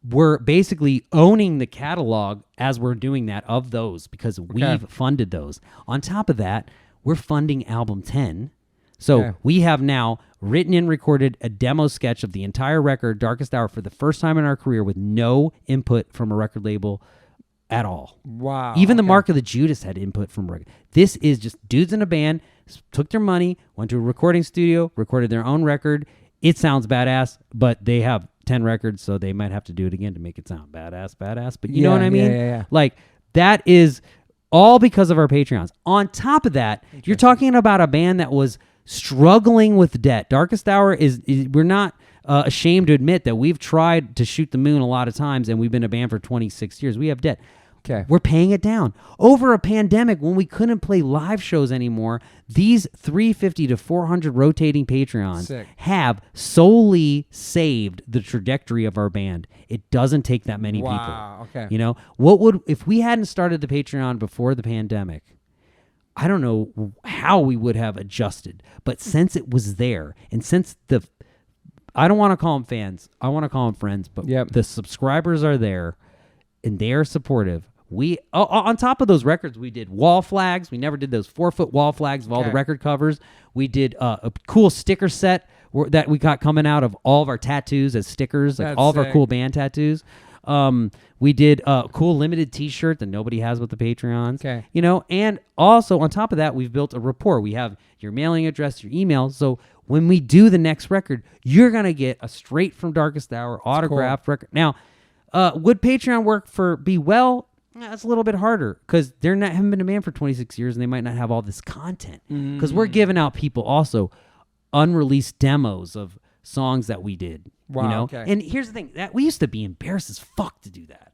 We're basically owning the catalog as we're doing that of those because we've funded those. On top of that, we're funding album 10. So we have now written and recorded a demo sketch of the entire record, Darkest Hour, for the first time in our career with no input from a record label at all. Wow. Even the Mark of the Judas had input from record. This is just dudes in a band, took their money, went to a recording studio, recorded their own record. It sounds badass, but they have 10 records, so they might have to do it again to make it sound badass. But you know what I mean? Yeah. Like, that is all because of our Patreons. On top of that, you're talking about a band that was struggling with debt. Darkest Hour is we're not ashamed to admit that we've tried to shoot the moon a lot of times, and we've been a band for 26 years. We have debt. Okay. We're paying it down. Over a pandemic, when we couldn't play live shows anymore, these 350 to 400 rotating Patreons have solely saved the trajectory of our band. It doesn't take that many people. Wow. Okay. You know, if we hadn't started the Patreon before the pandemic, I don't know how we would have adjusted. But since it was there, and since I don't want to call them fans, I want to call them friends, but the subscribers are there, and they are supportive. We on top of those records, we did wall flags. We never did those 4-foot wall flags of all the record covers. We did a cool sticker set that we got coming out of all of our tattoos as stickers, like all of our cool band tattoos. We did a cool limited T-shirt that nobody has with the Patreons. Okay. You know, and also on top of that, we've built a rapport. We have your mailing address, your email. So when we do the next record, you're gonna get a straight from Darkest Hour autographed record. Now, would Patreon work for Be Well? That's a little bit harder because haven't been a band for 26 years and they might not have all this content. Because we're giving out people also unreleased demos of songs that we did. Wow. You know? Okay. And here's the thing: that we used to be embarrassed as fuck to do that.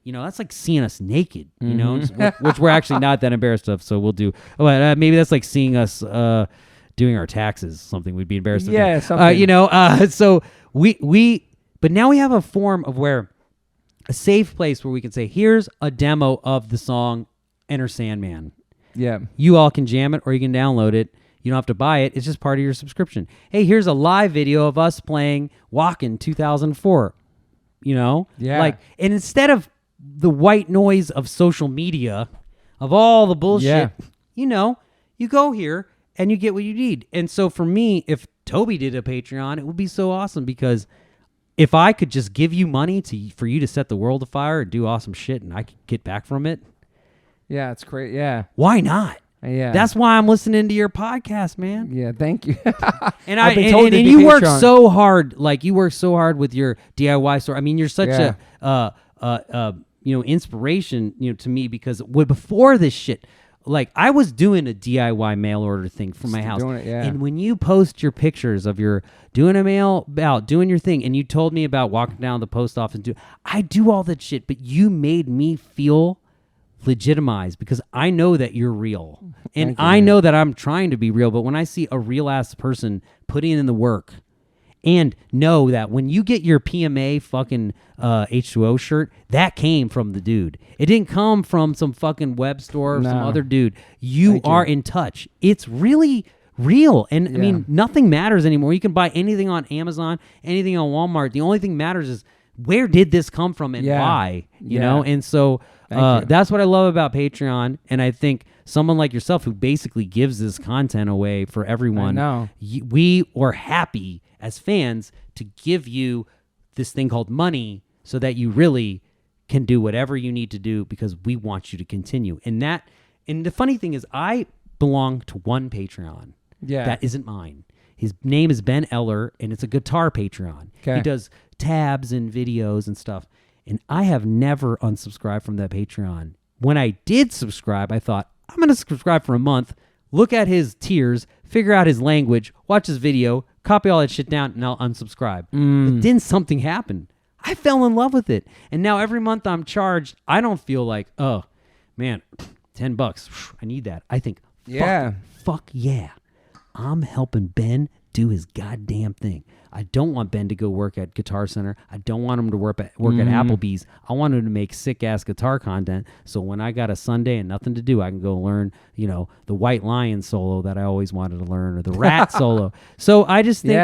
You know, that's like seeing us naked. You know, which we're actually not that embarrassed of. So we'll do. Maybe that's like seeing us doing our taxes. Something we'd be embarrassed of. Yeah, something. You know. So but now we have a form of where. A safe place where we can say, here's a demo of the song Enter Sandman. Yeah. You all can jam it or you can download it. You don't have to buy it. It's just part of your subscription. Hey, here's a live video of us playing Walkin' 2004. You know? Yeah. And instead of the white noise of social media, of all the bullshit, you know, you go here and you get what you need. And so for me, if Toby did a Patreon, it would be so awesome because if I could just give you money for you to set the world afire and do awesome shit and I could get back from it. Yeah, it's great. Yeah. Why not? Yeah. That's why I'm listening to your podcast, man. Yeah, thank you. And you work so hard. Like you work so hard with your DIY store. I mean, you're such a inspiration, to me because before this shit, like I was doing a DIY mail order thing for my house. Doing it, yeah. And when you post your pictures of your doing a mail out, doing your thing, and you told me about walking down the post office, I do all that shit, but you made me feel legitimized because I know that you're real. And I know that I'm trying to be real, but when I see a real ass person putting in the work, and know that when you get your PMA fucking H2O shirt, that came from the dude. It didn't come from some fucking web store or some other dude. You are in touch. It's really real. And I mean, nothing matters anymore. You can buy anything on Amazon, anything on Walmart. The only thing matters is where did this come from and why, you know? And so that's what I love about Patreon. And I think someone like yourself who basically gives this content away for everyone, we are happy as fans to give you this thing called money so that you really can do whatever you need to do because we want you to continue. And the funny thing is I belong to one Patreon that isn't mine. His name is Ben Eller, and it's a guitar Patreon. He does tabs and videos and stuff. And I have never unsubscribed from that Patreon. When I did subscribe, I thought, I'm going to subscribe for a month, look at his tiers, figure out his language, watch his video, copy all that shit down, and I'll unsubscribe. But then something happened. I fell in love with it. And now every month I'm charged, I don't feel like, oh, man, $10. I need that. I think, fuck yeah. I'm helping Ben do his goddamn thing. I don't want Ben to go work at Guitar Center. I don't want him to work at Applebee's. I want him to make sick-ass guitar content so when I got a Sunday and nothing to do, I can go learn, the White Lion solo that I always wanted to learn or the Rat solo. So I just think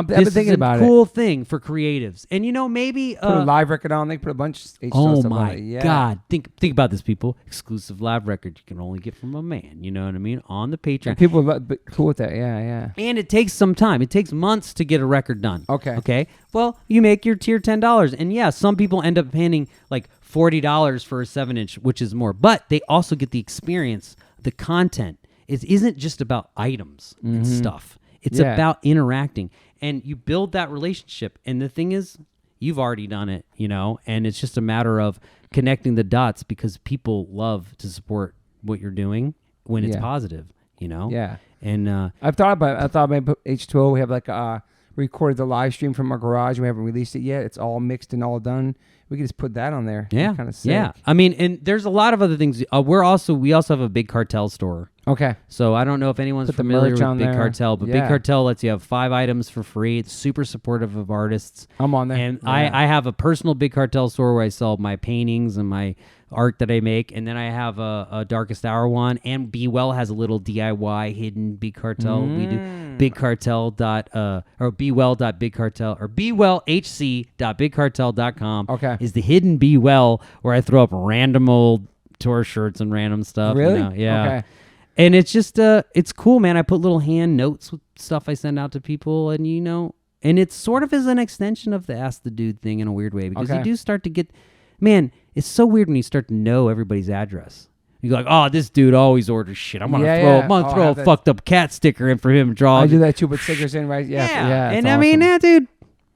this is a cool thing for creatives. And, maybe... put a live record on. They put a bunch of H2O oh, stuff my on it. God. Think about this, people. Exclusive live record you can only get from a man. You know what I mean? On the Patreon. And people are cool with that. Yeah. And it takes some time. It takes months to get a record done. Okay. Well, you make your tier $10. And yeah, some people end up paying like $40 for a 7-inch, which is more. But they also get the experience, the content. It isn't just about items and stuff. It's about interacting. And you build that relationship. And the thing is, you've already done it, and it's just a matter of connecting the dots because people love to support what you're doing when it's positive, Yeah. And I thought maybe put H2O. We have like recorded the live stream from our garage. We haven't released it yet. It's all mixed and all done. We could just put that on there. Yeah, kind of sick. Yeah. I mean, and there's a lot of other things. We also have a Big Cartel store. Okay. So I don't know if anyone's familiar with Big Cartel, but Big Cartel lets you have 5 items for free. It's super supportive of artists. I'm on there. And I have a personal Big Cartel store where I sell my paintings and my art that I make, and then I have a Darkest Hour one, and Be Well has a little DIY hidden Big Cartel. We do bigcartel or bewell.bigcartel or bewellhc.bigcartel.com. Okay. Is the hidden Be Well where I throw up random old tour shirts and random stuff. Really? Yeah. Okay. And it's just it's cool, man. I put little hand notes with stuff I send out to people, and and it's sort of as an extension of the Ask the Dude thing in a weird way because you do start to get, man, it's so weird when you start to know everybody's address. You're like, oh, this dude always orders shit. I'm gonna throw a fucked up cat sticker in for him to draw. I do that too, but stickers in, right? Yeah. And awesome. I mean, dude,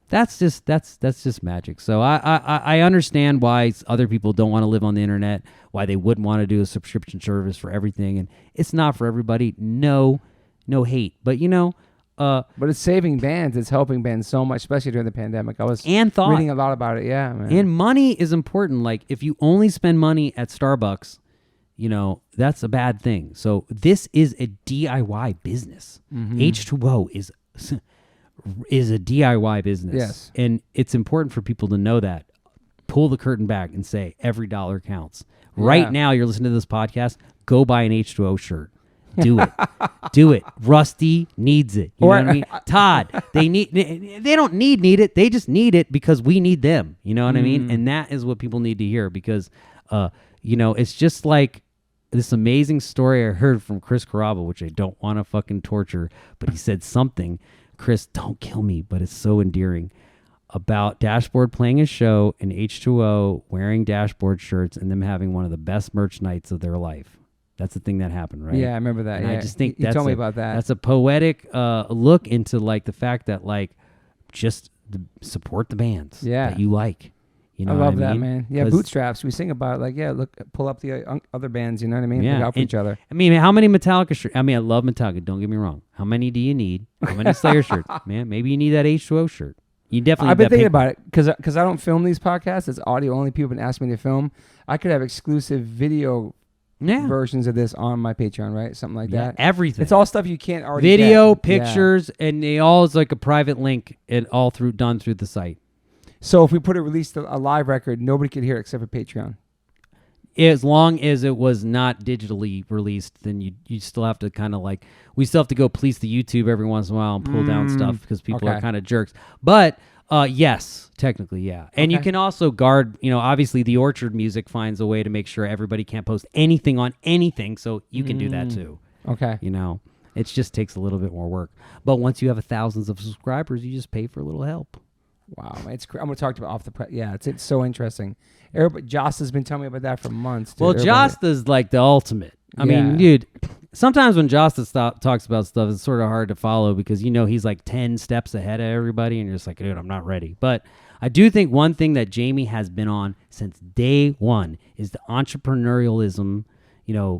that's just magic. So I understand why other people don't want to live on the internet, why they wouldn't want to do a subscription service for everything, and it's not for everybody. No hate, but but it's saving bands. It's helping bands so much, especially during the pandemic. I was reading a lot about it. Yeah, man. And money is important. Like if you only spend money at Starbucks, that's a bad thing. So this is a DIY business. H2O is a DIY business. Yes. And it's important for people to know that. Pull the curtain back and say every dollar counts. Right now you're listening to this podcast, go buy an H2O shirt. Do it. Do it. Rusty needs it. You know what I mean? Todd, they don't need it. They just need it because we need them. You know what I mean? And that is what people need to hear because, it's just like this amazing story I heard from Chris Carrabba, which I don't want to fucking torture, but he said something. Chris, don't kill me, but it's so endearing. About Dashboard playing a show and H2O wearing Dashboard shirts and them having one of the best merch nights of their life. That's the thing that happened, right? Yeah, I remember that. And I just think you told me about that. That's a poetic look into like the fact that like just support the bands that you like. You know I love what I that, mean? man. Yeah, 'Cause- Bootstraps. We sing about it. Like, yeah, look, pull up the other bands. You know what I mean? Yeah, Look out for and- each other. I mean, how many Metallica shirts? I mean, I love Metallica. Don't get me wrong. How many do you need? How many Slayer shirts? Man, maybe you need that H2O shirt. You definitely. I've been need that thinking pink about it because I don't film these podcasts. It's audio only. People have been asking me to film. I could have exclusive video one. Yeah. versions of this on my Patreon, right? Something like Yeah, that. everything. It's all stuff you can't already video, get. Yeah. pictures, and they all is like a private link and all done through the site. So if we released a live record, nobody could hear it except for Patreon. As long as it was not digitally released, then you still have to kind of like, we still have to go police the YouTube every once in a while and pull down stuff because people are kind of jerks. But yes, technically, yeah. And you can also guard, obviously the Orchard Music finds a way to make sure everybody can't post anything on anything, so you can do that too. Okay. It just takes a little bit more work. But once you have thousands of subscribers, you just pay for a little help. Wow, man, I'm going to talk about it's so interesting. Everybody, Joss has been telling me about that for months. Dude. Well, Josta's like the ultimate. I mean, dude, sometimes when Josta talks about stuff, it's sort of hard to follow because, he's like 10 steps ahead of everybody and you're just like, dude, I'm not ready. But I do think one thing that Jamie has been on since day one is the entrepreneurialism,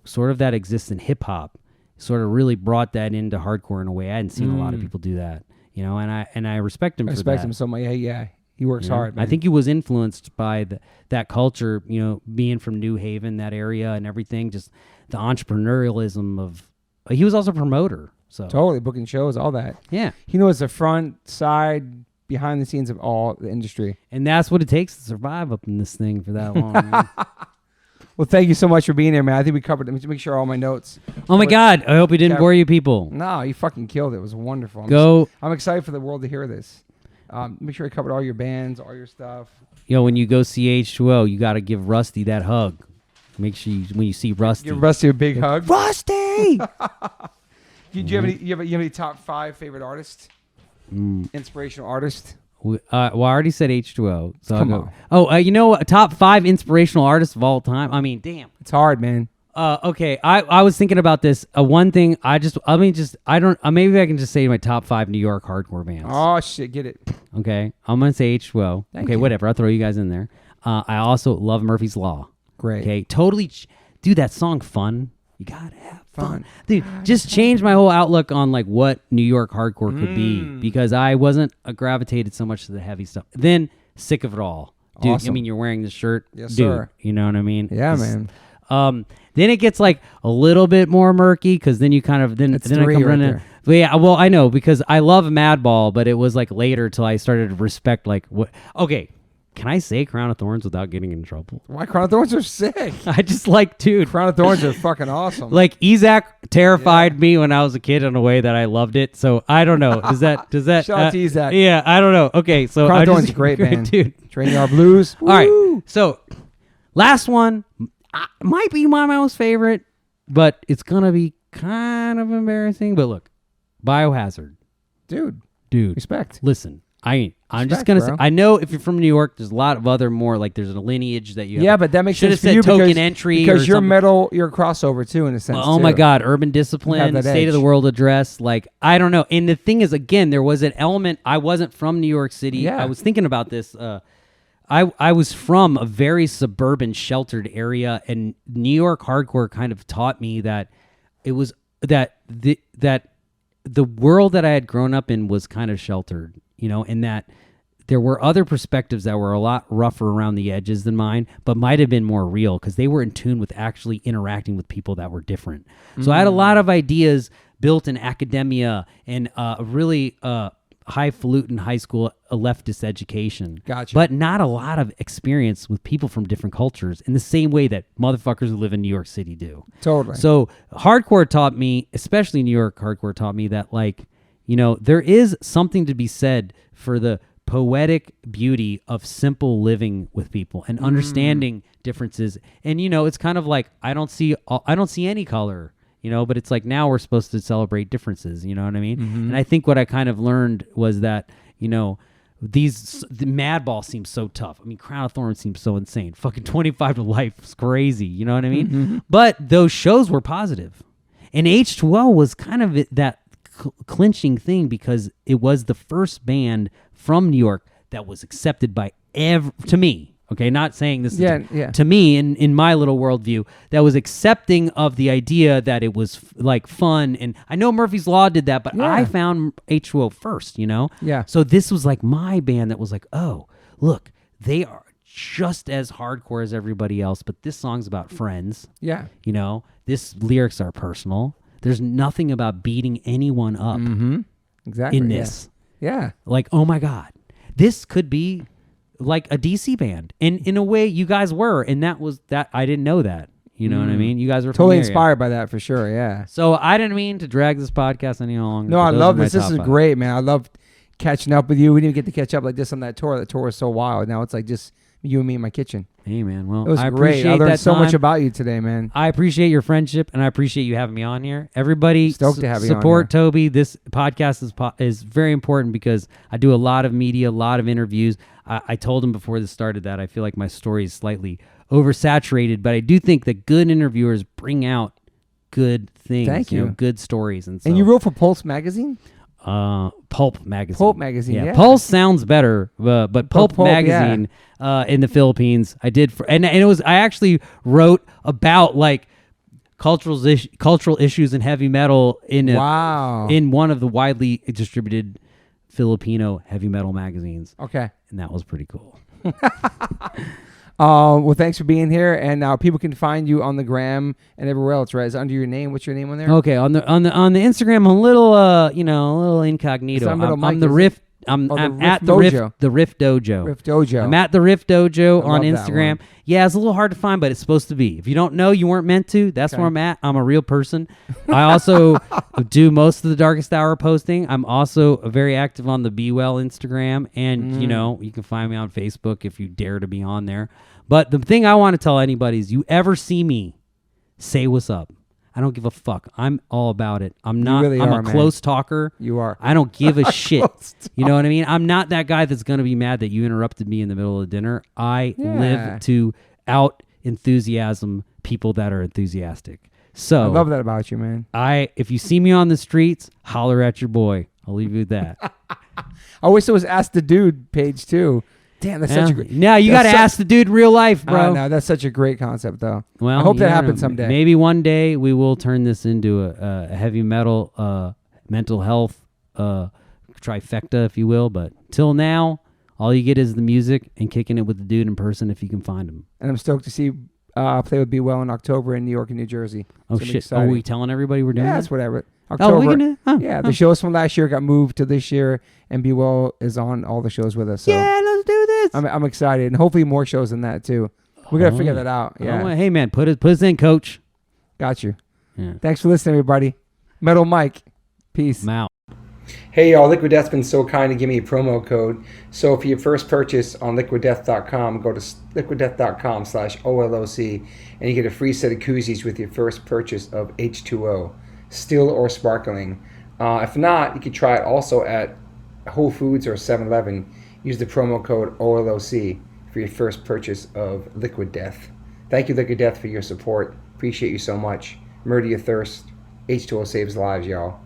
sort of that exists in hip hop, sort of really brought that into hardcore in a way. I hadn't seen a lot of people do that. And I respect him for that. I respect him so much. Yeah. He works hard, man. I think he was influenced by that culture, being from New Haven, that area and everything, just the entrepreneurialism of... He was also a promoter. So Totally, booking shows, all that. Yeah. He knows the front, side, behind the scenes of all the industry. And that's what it takes to survive up in this thing for that long. Man. Well, thank you so much for being here, man. I think we covered it. Let me make sure all my notes. Oh, my God. I hope we didn't bore you people. No, you fucking killed it. It was wonderful. I'm excited for the world to hear this. Make sure I covered all your bands, all your stuff. When you go see H2O, you got to give Rusty that hug. Make sure when you see Rusty. Give Rusty a big hug. Rusty! Do you have any top 5 favorite artists? Inspirational artists? Well, I already said H2O. So Come I'll go. on. Oh, top 5 inspirational artists of all time? I mean, damn. It's hard, man. Okay, I was thinking about this. One thing maybe I can just say my top 5 New York hardcore bands. Oh, shit, get it. Okay, I'm going to say H2O. Thank okay, you. whatever. I'll throw you guys in there. I also love Murphy's Law. Great. Okay, totally. Dude, that song, Fun. You got to have fun. Dude, just changed my whole outlook on like what New York hardcore could be because I wasn't gravitated so much to the heavy stuff. Then Sick of It All. Dude, Awesome. I mean, you're wearing the shirt. Yes, dude, sir. You know what I mean? Yeah, man. Then it gets like a little bit more murky because then you kind of then I come right running. there. But yeah, well, I know because I love Madball, but it was like later till I started to respect like what. Okay, can I say Crown of Thorns without getting in trouble? Why Crown of Thorns are sick? I just like, dude. Crown of Thorns are fucking awesome. Like Ezak terrified me when I was a kid in a way that I loved it. So I don't know. Does that? Shout out to Ezak. Yeah, I don't know. Okay, so Crown of Thorns is a great band, dude. Train Yard Blues. All right, so last one might be my most favorite, but it's gonna be kind of embarrassing. But look, Biohazard, dude. Respect. Listen, I'm just Respect, gonna bro. say. I know if you're from New York, there's a lot of other more like there's a lineage that you. Yeah, but that makes should sense have for you said token because, entry because or you're something. metal, you're a crossover too in a sense. Oh my too. God, Urban You have Discipline, that State of the edge. World Address. Like I don't know. And the thing is, again, there was an element. I wasn't from New York City. Yeah. I was thinking about this. I was from a very suburban, sheltered area, and New York hardcore kind of taught me that it was that the world that I had grown up in was kind of sheltered, and that there were other perspectives that were a lot rougher around the edges than mine, but might have been more real because they were in tune with actually interacting with people that were different. So I had a lot of ideas built in academia and really highfalutin high school leftist education. Gotcha. But not a lot of experience with people from different cultures in the same way that motherfuckers who live in New York City do. Totally. So hardcore taught me, especially New York hardcore taught me that there is something to be said for the poetic beauty of simple living with people and understanding differences. And, it's kind of like, I don't see any color. But it's like now we're supposed to celebrate differences, you know what I mean? And I think what I kind of learned was that, the Madball seems so tough. I mean, Crown of Thorns seems so insane. Fucking 25 to Life is crazy, you know what I mean? But those shows were positive. And H2O was kind of that clinching thing because it was the first band from New York that was accepted by to me, Okay, not saying this Yeah. to me in my little worldview, that was accepting of the idea that it was like fun. And I know Murphy's Law did that, but I found H2O first, you know? Yeah. So this was like my band that was like, oh, look, they are just as hardcore as everybody else, but this song's about friends. Yeah. You know, this lyrics are personal. There's nothing about beating anyone up Exactly. in this. Yeah. Like, oh my God, this could be like a DC band. And in a way, you guys were. And that was that. I didn't know that. You know what I mean? You guys were Totally from the area. inspired by that for sure. Yeah. So I didn't mean to drag this podcast any longer. No, but I those love are my this. This top is 5. great, man. I love catching up with you. We didn't get to catch up like this on that tour. That tour was so wild. Now it's like just you and me in my kitchen. Hey, man. Well, It was I great. appreciate I learned that so much time. about you today, man. I appreciate your friendship, and I appreciate you having me on here. Everybody, Stoked to have you on support Toby. This podcast is very important because I do a lot of media, a lot of interviews. I told him before this started that I feel like my story is slightly oversaturated, but I do think that good interviewers bring out good things. Thank you. Know, good stories. And you wrote for Pulse magazine? Pulp magazine. Pulp magazine, yeah. Pulse sounds better, but Pulp magazine in the Philippines. I did and it was I actually wrote about like cultural issues in heavy metal in one of the widely distributed Filipino heavy metal magazines. Okay. And that was pretty cool. Well, thanks for being here, and now people can find you on the gram and everywhere else, right? Is it under your name? What's your name on there? Okay, on the Instagram, I'm a little incognito. I'm the Riff. I'm at the Riff Dojo. Riff Dojo. I'm at the Riff Dojo on love that Instagram. one. Yeah, it's a little hard to find, but it's supposed to be. If you don't know, you weren't meant to. That's where I'm at. I'm a real person. I also do most of the Darkest Hour posting. I'm also very active on the Be Well Instagram, and you can find me on Facebook if you dare to be on there. But the thing I want to tell anybody is, you ever see me, say what's up. I don't give a fuck. I'm all about it. I'm a close talker. You are. I don't give a shit. You know what I mean? I'm not that guy that's going to be mad that you interrupted me in the middle of dinner. I live to out enthusiasm people that are enthusiastic. So I love that about you, man. If you see me on the streets, holler at your boy. I'll leave you with that. I wish there was Ask the Dude page too. Damn, that's such a great... Now you got to ask the dude real life, bro. No, that's such a great concept, though. Well, I hope that happens someday. Maybe one day we will turn this into a heavy metal, mental health trifecta, if you will. But till now, all you get is the music and kicking it with the dude in person if you can find him. And I'm stoked to see play with Be Well in October in New York and New Jersey. Oh, shit. Are we telling everybody we're doing that? That's whatever. October. Oh, we're gonna? Huh, yeah, the shows from last year got moved to this year, and Be Well is on all the shows with us. So yeah, let's do this. I'm excited, and hopefully more shows than that too. We gotta figure that out. Yeah. Hey man, put us in, coach. Got you. Yeah. Thanks for listening, everybody. Metal Mike. Peace. I'm out. Hey y'all, Liquid Death's been so kind to give me a promo code. So for your first purchase on liquiddeath.com, go to liquiddeath.com/OLOC, and you get a free set of koozies with your first purchase of H2O, still or sparkling. If not, you can try it also at Whole Foods or 7-Eleven. Use the promo code OLOC for your first purchase of Liquid Death. Thank you, Liquid Death, for your support. Appreciate you so much. Murder your thirst. H2O saves lives, y'all.